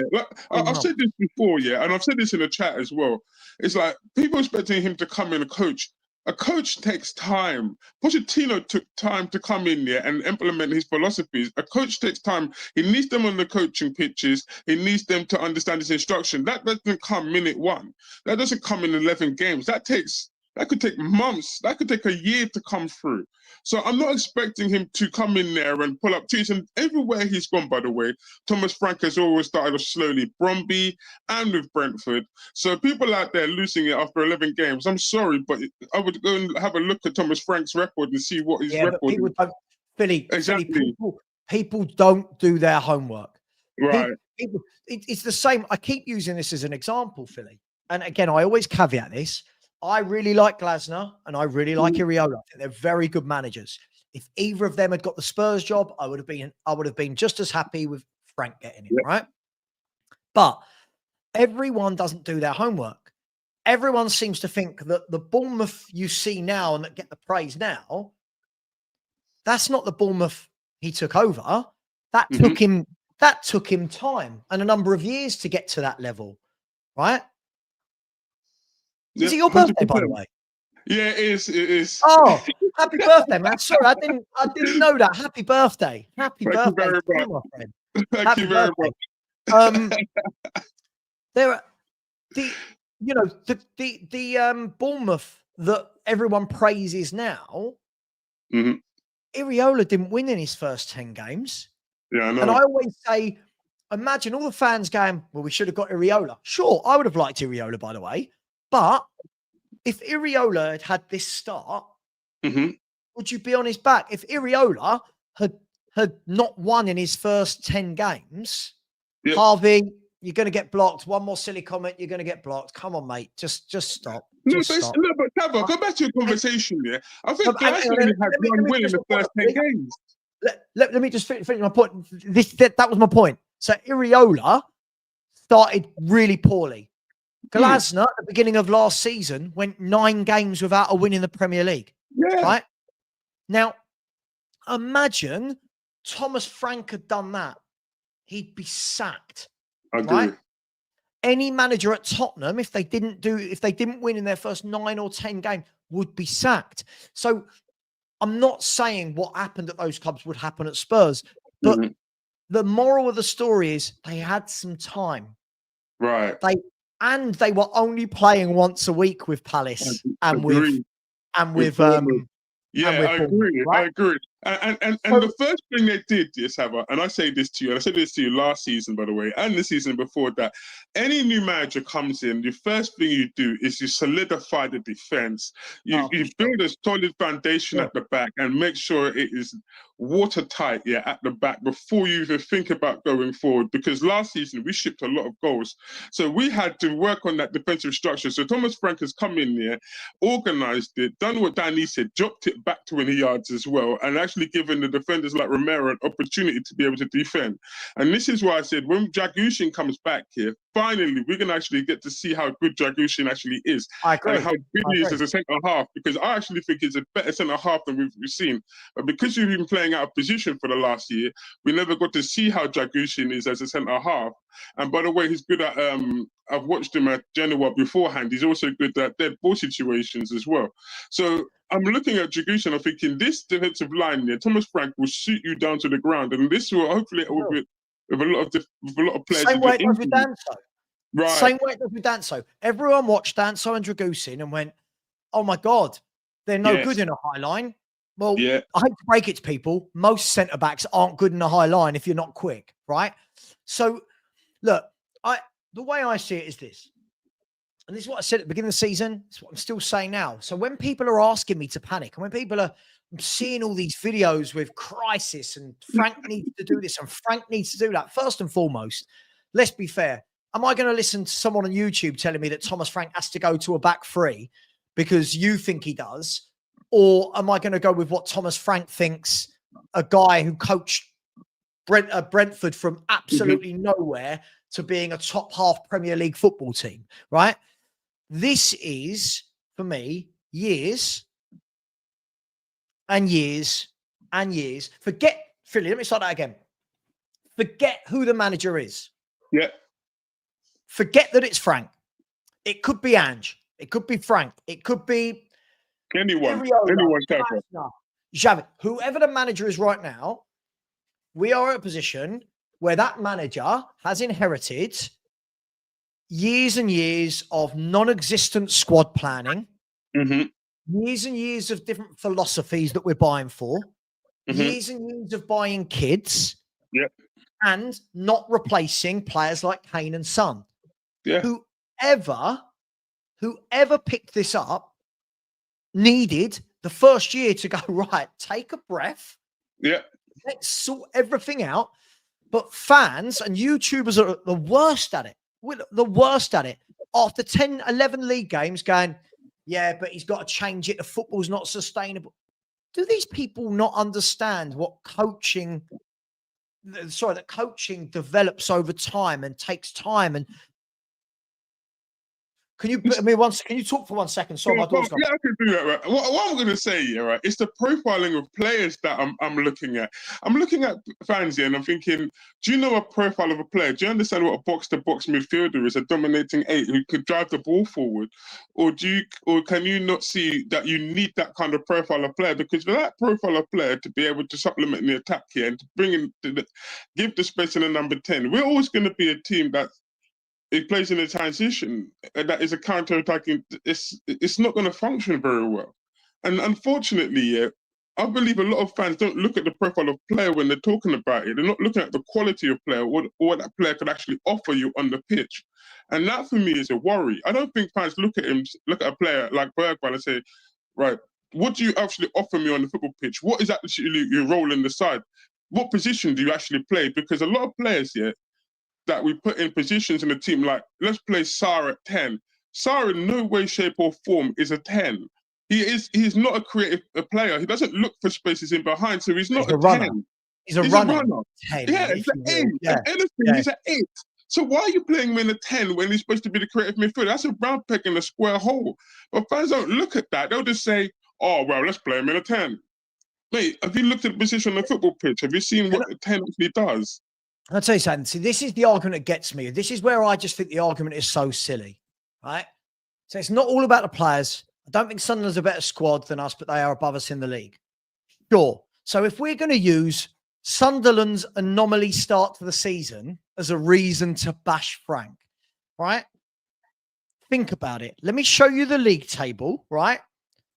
I've said this before, and I've said this in the chat as well. It's like people expecting him to come in and coach. A coach takes time. Pochettino took time to come in and implement his philosophies. A coach takes time. He needs them on the coaching pitches. He needs them to understand his instruction. That doesn't come minute 1. That doesn't come in 11 games. That takes That could take months. That could take a year to come through. So I'm not expecting him to come in there and pull up tweets. And everywhere he's gone, by the way, Thomas Frank has always started off slowly. Bromby and with Brentford. So people out there losing it after 11 games, I'm sorry, but I would go and have a look at Thomas Frank's record and see what his record but people is. don't, Philly, Exactly. people don't do their homework. Right. It's the same. I keep using this as an example, Philly. And again, I always caveat this. I really like Glasner and I really like Iriola. I think they're very good managers. If either of them had got the Spurs job, I would have been just as happy with Frank getting it, right? But everyone doesn't do their homework. Everyone seems to think that the Bournemouth you see now and that get the praise now, that's not the Bournemouth he took over. That took him time and a number of years to get to that level, right? Is it your birthday, 100%. By the way? Yeah, it is. It is. Oh, happy birthday, man! Sorry, I didn't know that. Happy birthday! Happy Thank birthday, you very to much. my friend. Thank Happy you very birthday. much. There are the Bournemouth that everyone praises now. Iriola didn't win in his first 10 games. Yeah, I know. And I always say, imagine all the fans going, well, we should have got Iriola. Sure, I would have liked Iriola, by the way. But if Iriola had had this start, would you be on his back? If Iriola had not won in his first 10 games, Harvey, you're going to get blocked. One more silly comment, you're going to get blocked. Come on, mate. Just stop. Stop. No, but Tabo, go back to your conversation there. I think Glasner only had one win in the first 10 games. Let me just finish my point. That was my point. So Iriola started really poorly. Glasner at the beginning of last season went 9 games without a win in the Premier League. Yeah. Right? Now, imagine Thomas Frank had done that. He'd be sacked. I agree. Right? Any manager at Tottenham, if they didn't win in their first 9 or 10 games, would be sacked. So I'm not saying what happened at those clubs would happen at Spurs, but the moral of the story is they had some time. Right. They were only playing once a week with Palace and with yeah, I agree. Right? I agree. And the first thing they did, Sava, and I say this to you, and I said this to you last season, by the way, and the season before that, any new manager comes in, the first thing you do is you solidify the defense. You build a solid foundation at the back and make sure it is watertight, at the back before you even think about going forward. Because last season we shipped a lot of goals, so we had to work on that defensive structure. So Thomas Frank has come in there, organised it, done what Danny said, dropped it back 20 yards as well, and actually given the defenders like Romero an opportunity to be able to defend. And this is why I said when Dragushin comes back here, finally we're going to actually get to see how good Dragushin actually is. I agree. And how good he is as a centre half, because I actually think he's a better centre half than we've seen. But because we've been playing out of position for the last year, we never got to see how Dragushin is as a centre half. And by the way, he's good at I've watched him at Genoa beforehand. He's also good at dead ball situations as well. So I'm looking at Dragushin, I'm thinking this defensive line there, Thomas Frank will shoot you down to the ground, and this will hopefully with a lot of players. Same way it does with Danso. Right. Same way it does with Danso. Everyone watched Danso and Dragushin and went, "Oh my God, they're no good in a high line." Well, I hate to break it to people, most centre backs aren't good in a high line if you're not quick, right? So, look, the way I see it is this. And this is what I said at the beginning of the season. It's what I'm still saying now. So when people are asking me to panic, and when people are seeing all these videos with crisis and Frank needs to do this and Frank needs to do that, first and foremost, let's be fair. Am I going to listen to someone on YouTube telling me that Thomas Frank has to go to a back three because you think he does? Or am I going to go with what Thomas Frank thinks, a guy who coached Brentford from absolutely nowhere to being a top half Premier League football team, right? This is, for me, years and years and years. Forget, Philly, let me start that again. Forget who the manager is. Yeah. Forget that it's Frank. It could be Ange. It could be Frank. It could be anyone. Javi. Whoever the manager is right now, we are at a position where that manager has inherited years and years of non-existent squad planning, Mm-hmm. Years and years of different philosophies that we're buying for. Mm-hmm. Years and years of buying kids. Yeah. And not replacing players like Kane and Son. Yeah. Whoever picked this up needed the first year to go, right, take a breath. Yeah. Let's sort everything out. But fans and YouTubers are the worst at it. We're the worst at it. After 10, 11 league games going, yeah, but he's got to change it. The football's not sustainable. Do these people not understand what that coaching develops over time and takes time? And can you talk for 1 second? Sorry, my door's I can do that, right? What I'm going to say, yeah, right, it's the profiling of players that I'm looking at. I'm looking at fans here and I'm thinking, do you know a profile of a player? Do you understand what a box-to-box midfielder is, a dominating 8 who could drive the ball forward? Or can you not see that you need that kind of profile of player? Because for that profile of player to be able to supplement the attack here and to bring in, give the space in a number 10, we're always going to be a team that it plays in a transition that is a counter-attacking. It's not going to function very well, and unfortunately, yeah, I believe a lot of fans don't look at the profile of player when they're talking about it. They're not looking at the quality of player, or what that player could actually offer you on the pitch, and that for me is a worry. I don't think fans look at a player like Bergwijn and say, right, what do you actually offer me on the football pitch? What is actually your role in the side? What position do you actually play? Because a lot of players, yeah, that we put in positions in the team, like let's play Sarr at 10. Sarr in no way, shape or form is a 10. He's not a creative player. He doesn't look for spaces in behind, so he's not a 10. He's a runner. 10, yeah, he's an 8. Yeah. If anything, he's an 8. So why are you playing him in a 10 when he's supposed to be the creative midfielder? That's a round peg in a square hole. But fans don't look at that. They'll just say, oh, well, let's play him in a 10. Mate, have you looked at the position on the football pitch? Have you seen what the 10 actually does? I'll tell you something. See, this is the argument that gets me. This is where I just think the argument is so silly, right? So it's not all about the players. I don't think Sunderland's a better squad than us, but they are above us in the league. Sure. So if we're going to use Sunderland's anomaly start to the season as a reason to bash Frank, right? Think about it. Let me show you the league table, right?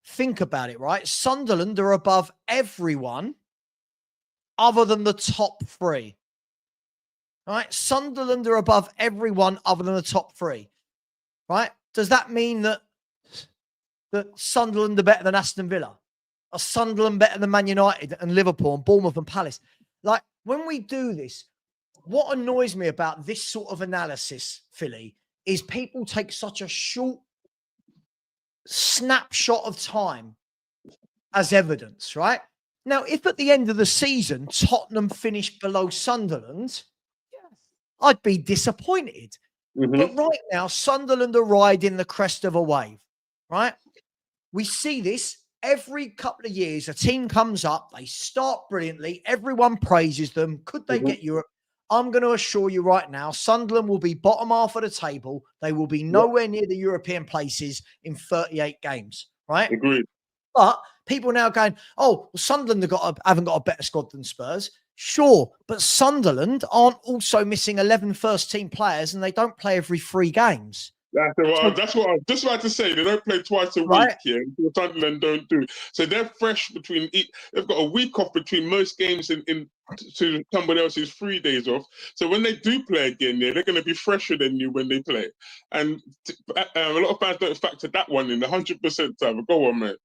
Think about it, right? Sunderland are above everyone other than the top 3. Right? Sunderland are above everyone other than the top 3. Right? Does that mean that Sunderland are better than Aston Villa? Are Sunderland better than Man United and Liverpool and Bournemouth and Palace? Like, when we do this, what annoys me about this sort of analysis, Philly, is people take such a short snapshot of time as evidence, right? Now, if at the end of the season, Tottenham finished below Sunderland, I'd be disappointed. Mm-hmm. But right now, Sunderland are riding the crest of a wave, right? We see this every couple of years. A team comes up, they start brilliantly, everyone praises them. Could they get Europe? I'm going to assure you right now, Sunderland will be bottom half of the table. They will be nowhere near the European places in 38 games, right? Agreed. But people are now going, oh, well, Sunderland haven't got a better squad than Spurs. Sure, but Sunderland aren't also missing 11 first-team players and they don't play every 3 games. That's what I was just about to say. They don't play twice a week here. Sunderland don't do. So they're fresh between. They've got a week off between most games to someone else's 3 days off. So when they do play again, they're going to be fresher than you when they play. And a lot of fans don't factor that one in. 100% time. Go on, mate.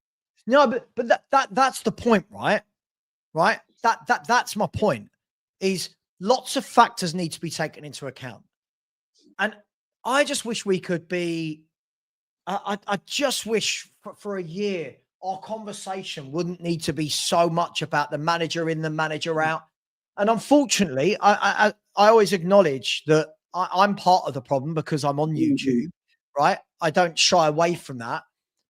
No, but that's the point, right? Right? That's my point. Is lots of factors need to be taken into account, and I just wish we could be. I just wish for a year our conversation wouldn't need to be so much about the manager in, the manager out. And unfortunately, I always acknowledge that I'm part of the problem because I'm on YouTube, right? I don't shy away from that.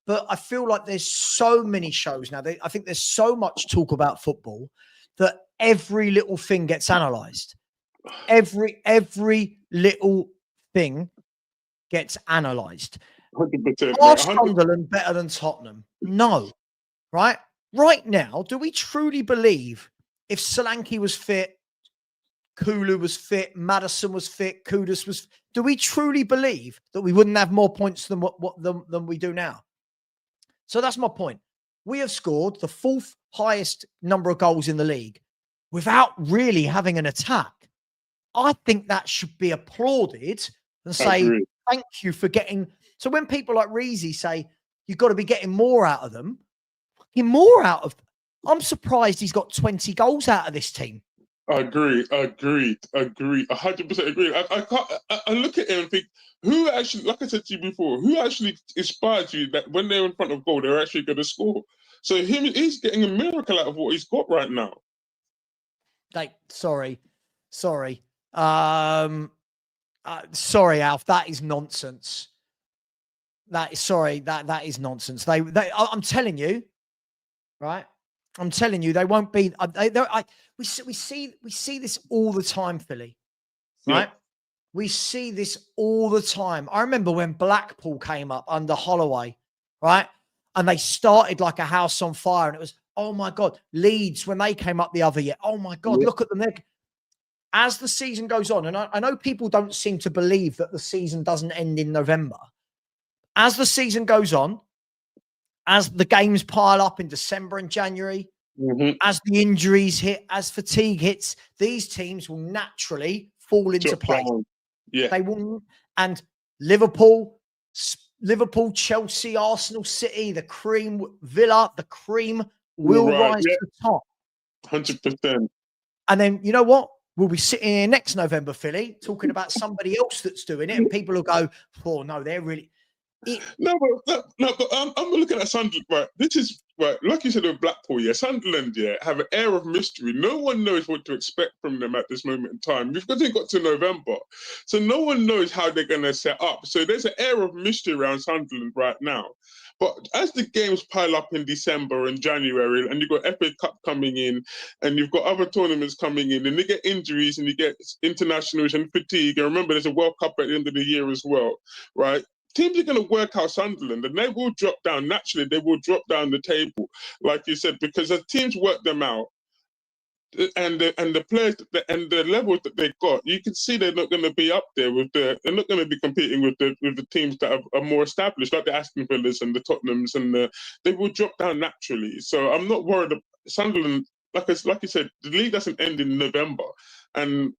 But I feel like there's so many shows now. I think there's so much talk about football that every little thing gets analysed. Every little thing gets analysed. 100%. Are Sunderland better than Tottenham? No. Right? Right now, do we truly believe if Solanke was fit, Kulu was fit, Maddison was fit, Kudus was, do we truly believe that we wouldn't have more points than what we do now? So that's my point. We have scored the 4th highest number of goals in the league without really having an attack. I think that should be applauded and say, thank you for getting. So when people like Reezy say, you've got to be getting more out of them, more out of. I'm surprised he's got 20 goals out of this team. Agreed. 100% agree. I look at him and think, who actually, like I said to you before, who actually inspired you that when they're in front of goal, they're actually going to score? So he's getting a miracle out of what he's got right now. Sorry, sorry, Alf. That is nonsense. That is nonsense. I'm telling you, right? I'm telling you, they won't be. We see this all the time, Philly. Right? Yeah. We see this all the time. I remember when Blackpool came up under Holloway, right? And they started like a house on fire, and it was, oh my God. Leeds, when they came up the other year, oh my God, look at them. As the season goes on, and I know people don't seem to believe that the season doesn't end in November. As the season goes on, as the games pile up in December and January, as the injuries hit, as fatigue hits, these teams will naturally fall into place. Yeah, they will. And Liverpool, Chelsea, Arsenal, City, the cream, Villa, the cream will rise to the top. 100%. And then you know what? We'll be sitting here next November, Philly, talking about somebody else that's doing it, and people will go, "Oh no, they're really." No, but I'm looking at Sunderland. Right, this is right. Like you said with Blackpool, yeah, Sunderland, yeah, have an air of mystery. No one knows what to expect from them at this moment in time. We've got to November, so no one knows how they're going to set up. So there's an air of mystery around Sunderland right now. But as the games pile up in December and January, and you've got FA Cup coming in, and you've got other tournaments coming in, and you get injuries and you get internationals and fatigue. And remember, there's a World Cup at the end of the year as well, right? Teams are going to work out Sunderland, and they will drop down. Naturally, they will drop down the table, like you said, because as teams work them out, and the players and the levels that they've got, you can see they're not going to be up there they're not going to be competing with the teams that are more established, like the Aston Villas and the Tottenhams, and they will drop down naturally. So I'm not worried. Sunderland, like you said, the league doesn't end in November, and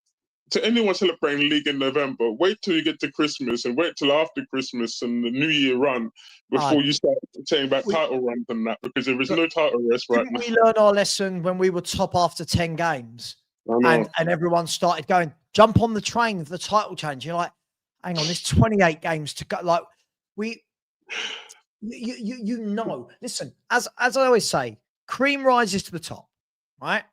to anyone celebrating league in November, wait till you get to Christmas and wait till after Christmas and the New Year run before you start saying about title runs and that, because there is no title race right now. We learned our lesson when we were top after 10 games and everyone started going, jump on the train of the title change. You're like, hang on, there's 28 games to go. Like you know, listen, as I always say, cream rises to the top, right?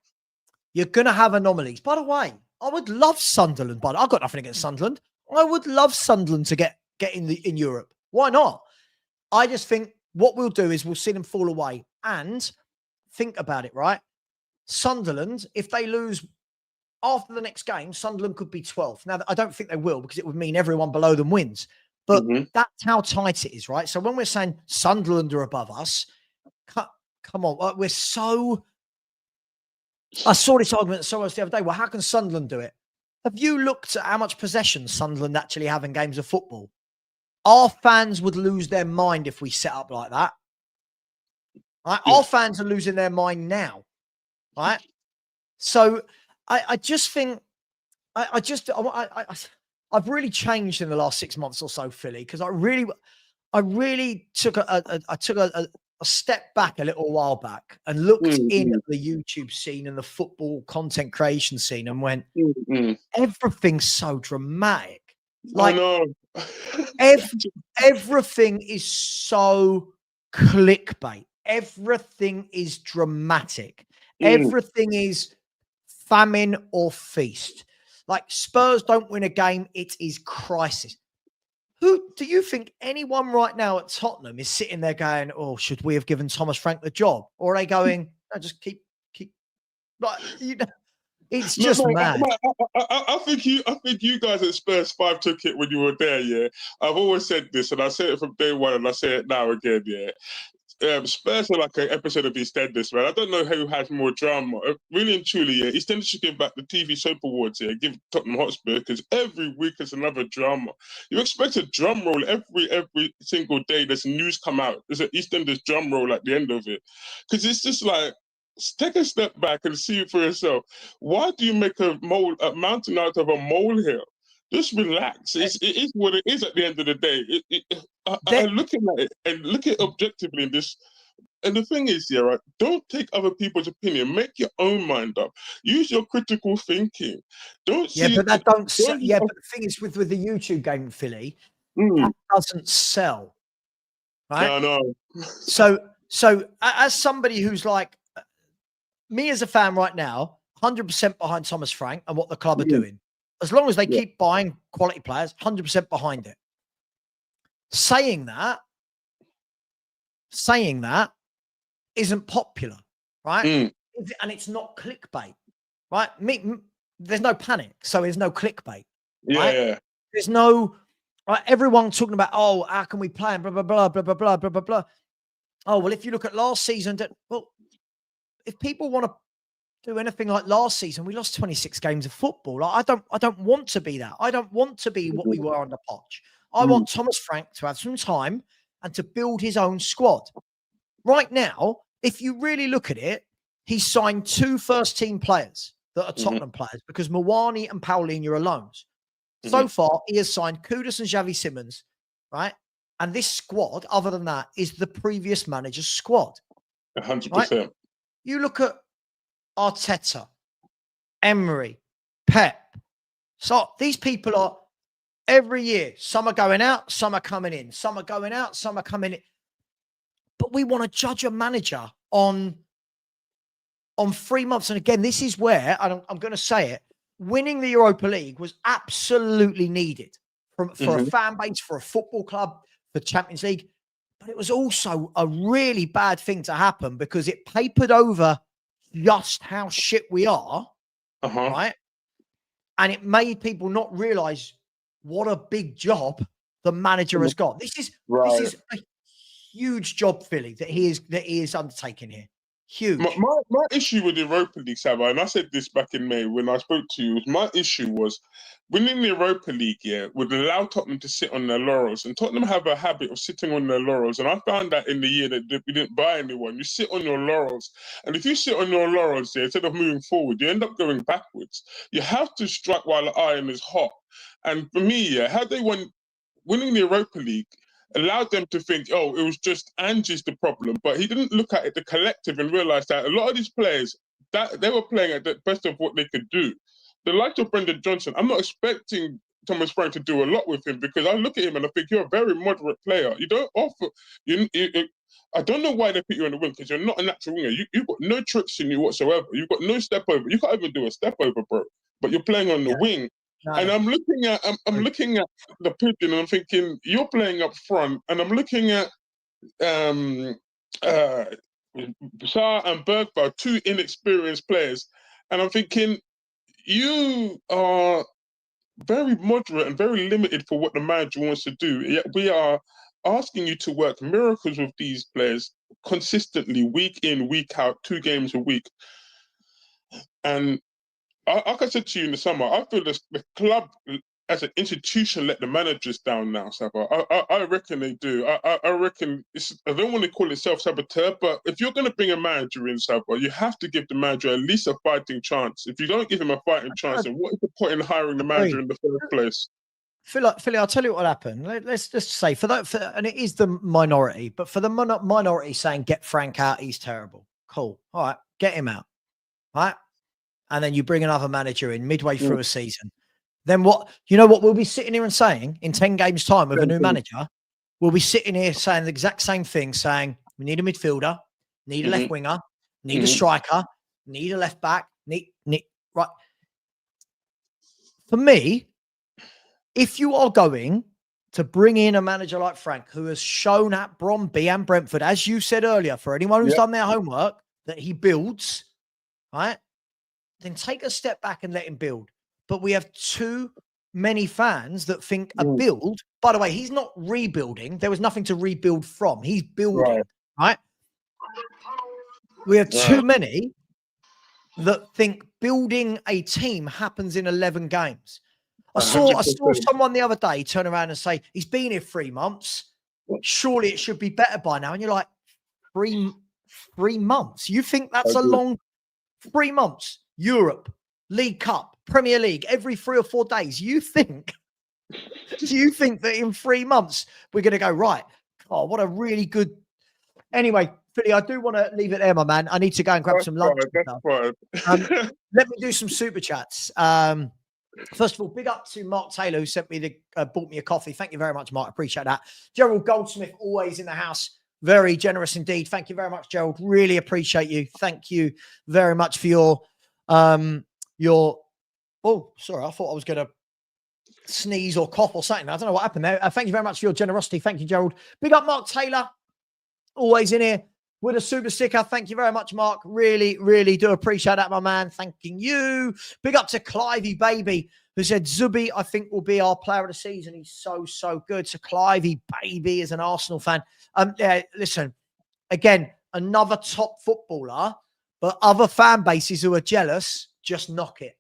You're going to have anomalies. By the way, I would love Sunderland, but I've got nothing against Sunderland. I would love Sunderland to get in Europe. Why not? I just think what we'll do is we'll see them fall away. And think about it, right? Sunderland, if they lose after the next game, Sunderland could be 12th. Now, I don't think they will, because it would mean everyone below them wins. But that's how tight it is, right? So when we're saying Sunderland are above us, come on, we're so... I saw this argument so much the other day. Well, how can Sunderland do it? Have you looked at how much possession Sunderland actually have in games of football? Our fans would lose their mind if we set up like that. Right? Yeah. Our fans are losing their mind now. Right? So I just think I've really changed in the last 6 months or so, Philly, because I really took a step back a little while back and looked in at the YouTube scene and the football content creation scene and went, everything's so dramatic. Like, I know. Everything is so clickbait. Everything is dramatic. Everything is famine or feast. Like, Spurs don't win a game, it is crisis. Who do you think anyone right now at Tottenham is sitting there going, "Oh, should we have given Thomas Frank the job?" Or are they going, "No, just keep"? Like, you know, it's just mad. I think you guys at Spurs 5 took it when you were there. Yeah, I've always said this, and I said it from day one, and I say it now again. Yeah, Spurs are like an episode of EastEnders, man. I don't know who has more drama. Really and truly, yeah, EastEnders should give back the TV soap awards here, give Tottenham Hotspur, because every week is another drama. You expect a drum roll every single day. There's news come out. There's an EastEnders drum roll at the end of it, because it's just like, take a step back and see it for yourself. Why do you make a mountain out of a molehill? Just relax. It is what it is at the end of the day. I'm looking at it and look at it objectively in this. And the thing is, yeah, right, don't take other people's opinion. Make your own mind up. Use your critical thinking. Don't see. Yeah, but that don't sell. Yeah, but the thing is with the YouTube game, Philly, that doesn't sell. Right? No. So as somebody who's like me as a fan right now, 100% behind Thomas Frank and what the club are doing. As long as they keep buying quality players, 100% behind it. Saying that isn't popular, right? And it's not clickbait, right? There's no panic, so there's no clickbait. Right? There's no everyone talking about, oh, how can we play and blah blah blah blah blah blah blah blah blah. Oh well, if you look at last season, well, if people want to do anything like last season, we lost 26 games of football. Like, I don't want to be that. I don't want to be what we were under Poch. I want Thomas Frank to have some time and to build his own squad. Right now, if you really look at it, he's signed 2 first-team players that are Tottenham players because Mawani and Paulinho are loans. So far, he has signed Kudus and Xavi Simons, right? And this squad, other than that, is the previous manager's squad. 100%. Right? You look at Arteta, Emery, Pep. So these people are every year. Some are going out, some are coming in. Some are going out, some are coming in. But we want to judge a manager on 3 months. And again, this is where, and I'm going to say it, winning the Europa League was absolutely needed for a fan base, for a football club, for Champions League. But it was also a really bad thing to happen because it papered over just how shit we are, right? And it made people not realize what a big job the manager has got. This is a huge job, Philly, that he is undertaking here. Huge. My issue with the Europa League, Sava, and I said this back in May when I spoke to you, my issue was winning the Europa League, would allow Tottenham to sit on their laurels. And Tottenham have a habit of sitting on their laurels. And I found that in the year that we didn't buy anyone, you sit on your laurels. And if you sit on your laurels there, instead of moving forward, you end up going backwards. You have to strike while the iron is hot. And for me, how they won winning the Europa League allowed them to think, oh, it was just Ange's the problem. But he didn't look at it, the collective, and realize that a lot of these players, that they were playing at the best of what they could do. The likes of Brendan Johnson, I'm not expecting Thomas Frank to do a lot with him because I look at him and I think you're a very moderate player. You don't offer, I don't know why they put you on the wing because you're not a natural winger. You've got no tricks in you whatsoever. You've got no step over. You can't even do a step over, bro. But you're playing on the wing. No. And I'm looking at the pigeon and I'm thinking, you're playing up front. And I'm looking at Sarr and Bergvall, 2 inexperienced players. And I'm thinking, you are very moderate and very limited for what the manager wants to do. Yet we are asking you to work miracles with these players consistently, week in, week out, 2 games a week. And like I said to you in the summer, I feel the club as an institution let the managers down now, Saba. I reckon they do. I reckon I don't want to call it self-saboteur, but if you're going to bring a manager in, Saba, you have to give the manager at least a fighting chance. If you don't give him a fighting chance, then what is the point in hiring the manager in the first place? Philly, I'll tell you what happened. Let's just say and it is the minority, but for the minority saying get Frank out, he's terrible. Cool. All right, get him out. All right. And then you bring another manager in midway through a season. Then what we'll be sitting here and saying in 10 games time with a new manager, we'll be sitting here saying the exact same thing, saying we need a midfielder, need a left winger, need a striker, need a left back, need right. For me, if you are going to bring in a manager like Frank, who has shown at Bromby and Brentford, as you said earlier, for anyone who's done their homework, that he builds, right? Then take a step back and let him build. But we have too many fans that think a build, by the way, he's not rebuilding. There was nothing to rebuild from. He's building, right? We have too many that think building a team happens in 11 games. I saw 100%. someone the other day turn around and say, he's been here 3 months. Surely it should be better by now. And you're like, three months? You think that's a long 3 months? Europe, League Cup, Premier League, every 3 or 4 days. Do you think that in 3 months we're going to go, right? Oh, what a really good. Anyway, Philly, I do want to leave it there, my man. I need to go and grab some lunch. Let me do some super chats. First of all, big up to Mark Taylor, who sent me bought me a coffee. Thank you very much, Mark. Appreciate that. Gerald Goldsmith, always in the house. Very generous indeed. Thank you very much, Gerald. Really appreciate you. Thank you very much for your oh, sorry, I thought I was going to sneeze or cough or something. I don't know what happened there. Thank you very much for your generosity. Thank you, Gerald. Big up Mark Taylor, always in here with a super sticker. Thank you very much, Mark. Really, really do appreciate that, my man. Thanking you. Big up to Clivey Baby, who said, Zubi, I think, will be our player of the season. He's so, so good. So Clivey Baby is an Arsenal fan. Yeah, listen, again, another top footballer, but other fan bases who are jealous, just knock it.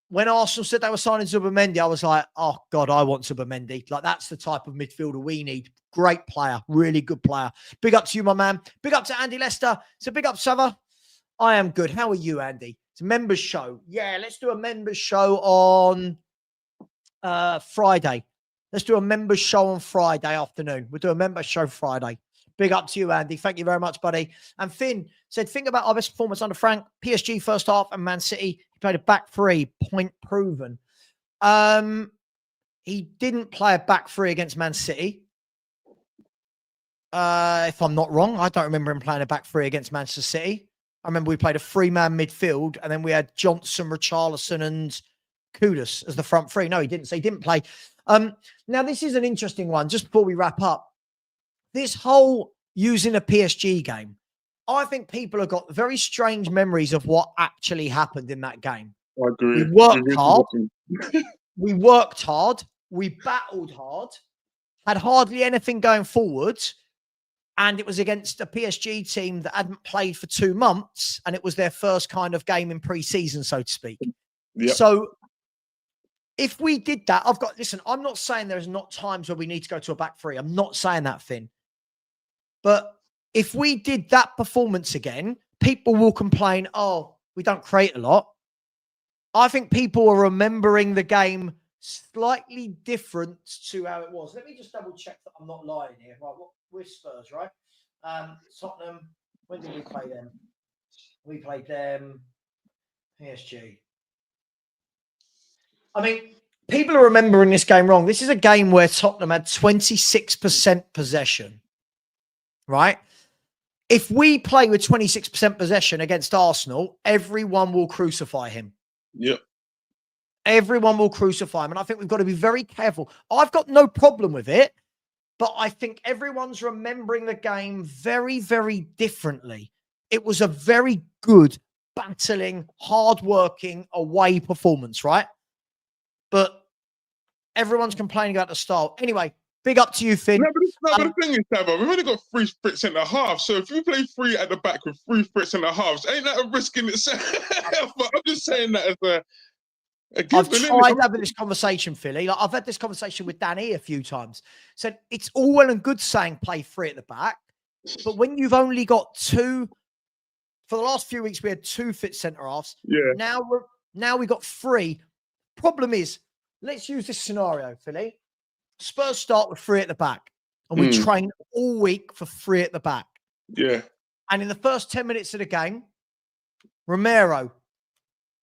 When Arsenal said they were signing Zubimendi, I was like, oh, God, I want Zubimendi. Like, that's the type of midfielder we need. Great player, really good player. Big up to you, my man. Big up to Andy Lester. So big up, Sava. I am good. How are you, Andy? It's a members show. Yeah, let's do a members show on Friday. Let's do a members show on Friday afternoon. We'll do a members show Friday. Big up to you, Andy. Thank you very much, buddy. And Finn said, think about our best performance under Frank. PSG first half and Man City. He played a back three. Point proven. He didn't play a back three against Man City. If I'm not wrong, I don't remember him playing a back three against Manchester City. I remember we played a 3-man midfield, and then we had Johnson, Richarlison, and Kudus as the front three. No, he didn't. So he didn't play. Now, this is an interesting one. Just before we wrap up, this whole using a PSG game, I think people have got very strange memories of what actually happened in that game. I agree. We worked hard. We worked hard. We battled hard. Had hardly anything going forward. And it was against a PSG team that hadn't played for 2 months. And it was their first kind of game in pre-season, so to speak. Yep. So if we did that, listen, I'm not saying there's not times where we need to go to a back three. I'm not saying that, Finn. But if we did that performance again, people will complain, oh, we don't create a lot. I think people are remembering the game slightly different to how it was. Let me just double check that I'm not lying here. Right, we're Spurs, right? Tottenham, when did we play them? We played them, PSG. I mean, people are remembering this game wrong. This is a game where Tottenham had 26% possession, right? If we play with 26% possession against Arsenal, everyone will crucify him. Yep. Everyone will crucify him. And I think we've got to be very careful. I've got no problem with it, but I think everyone's remembering the game very, very differently. It was a very good, battling, hard-working away performance, right? But everyone's complaining about the style. Anyway, big up to you, Finn. No, but the thing is, Sava, we've only got 3 centre-halves. So if you play 3 at the back with 3 centre-halves, ain't that a risk in itself? But I'm just saying that as a I've tried having this conversation, Philly. Like, I've had this conversation with Danny a few times. Said it's all well and good saying play 3 at the back, but when you've only got 2, for the last few weeks we had 2 fit centre halves. Yeah. Now we got 3. Problem is, let's use this scenario, Philly. Spurs start with 3 at the back, and we train all week for 3 at the back. Yeah. And in the first 10 minutes of the game, Romero,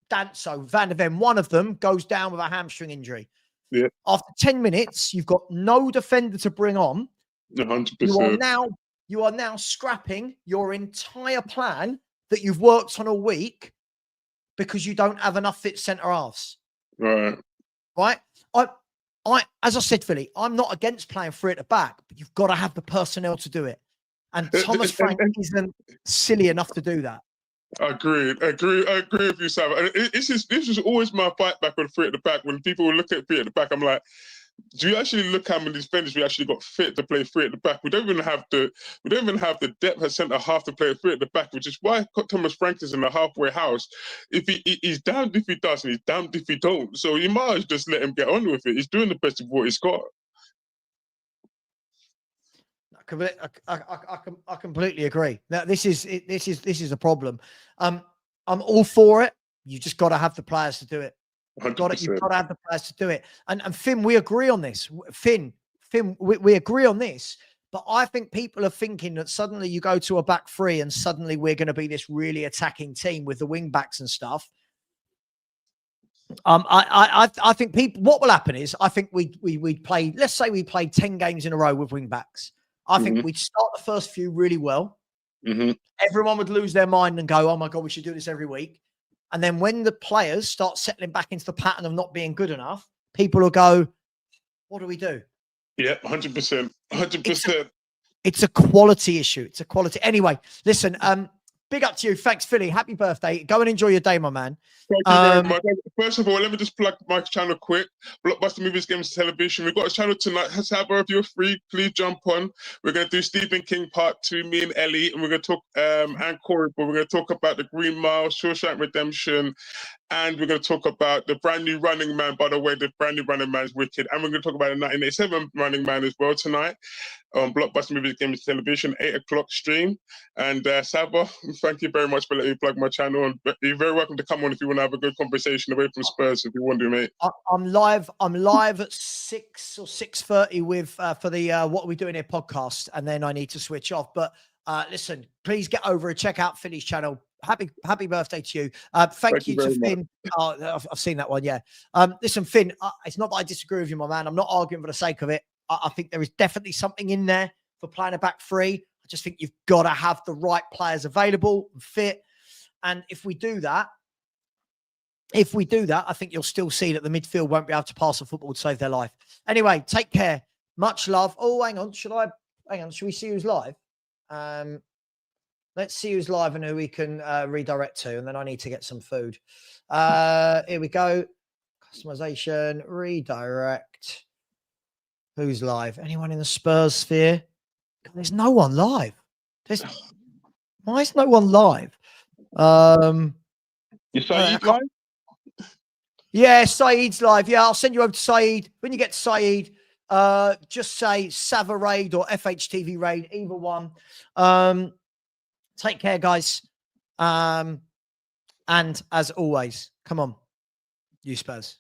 Danso, Van der Ven, one of them goes down with a hamstring injury. Yeah. After 10 minutes, you've got no defender to bring on. 100%. You are now scrapping your entire plan that you've worked on a week because you don't have enough fit centre halves. Right. Right? As I said, Philly, I'm not against playing 3 at the back, but you've got to have the personnel to do it. And Thomas Frank isn't silly enough to do that. I agree with you, Sam. This is always my fight back on 3 at the back. When people look at 3 at the back, I'm like, do you actually look how many defenders we actually got fit to play three at the back? We don't even have the depth at centre half to play three at the back, which is why Thomas Frank is in the halfway house. If he's damned if he does, and he's damned if he don't. So you might as well just let him get on with it. He's doing the best of what he's got. I completely agree. Now this is a problem. I'm all for it. You just got to have the players to do it. You've got to have the players to do it. And Finn, we agree on this. Finn, we agree on this. But I think people are thinking that suddenly you go to a back three and suddenly we're going to be this really attacking team with the wing backs and stuff. I think people. What will happen is I think we'd play. Let's say we played 10 games in a row with wing backs. I think we'd start the first few really well. Everyone would lose their mind and go, "Oh my God, we should do this every week." And then when the players start settling back into the pattern of not being good enough, people will go, "What do we do?" Yeah, 100%. 100%. It's a quality issue. It's a quality. Anyway, listen, big up to you. Thanks, Philly. Happy birthday. Go and enjoy your day, my man. Thank you very much. First of all, let me just plug my channel quick. Blockbuster Movies, Games, Television. We've got a channel tonight. However, if you're free, please jump on. We're going to do Stephen King Part 2, me and Ellie. And we're going to talk, and Corey, but we're going to talk about The Green Mile, Shawshank Redemption. And we're going to talk about the brand new Running Man. By the way, the brand new Running Man is wicked. And we're going to talk about the 1987 Running Man as well tonight on Blockbuster Movies, Games, Television, 8 o'clock stream. And Saba, thank you very much for letting me plug my channel. And you're very welcome to come on if you want to have a good conversation away from Spurs if you want to, mate. I'm live at 6 or 6:30 with for the What Are We Doing Here podcast, and then I need to switch off. But listen, please get over and check out Philly's channel. Happy birthday to you. Thank you to Finn. Oh, I've seen that one. Yeah. Listen, Finn, it's not that I disagree with you, my man. I'm not arguing for the sake of it. I think there is definitely something in there for playing a back three. I just think you've got to have the right players available and fit. And if we do that, I think you'll still see that the midfield won't be able to pass the football to save their life. Anyway, take care. Much love. Oh, hang on. Should we see who's live? Let's see who's live and who we can redirect to. And then I need to get some food. Here we go. Customization, redirect. Who's live? Anyone in the Spurs sphere? There's no one live. Why is no one live? You Saeed live? Yeah, Saeed's live. Yeah, I'll send you over to Saeed. When you get to Saeed, just say Sava Raid or FHTV Raid, either one. Take care, guys. And as always, come on, you Spurs.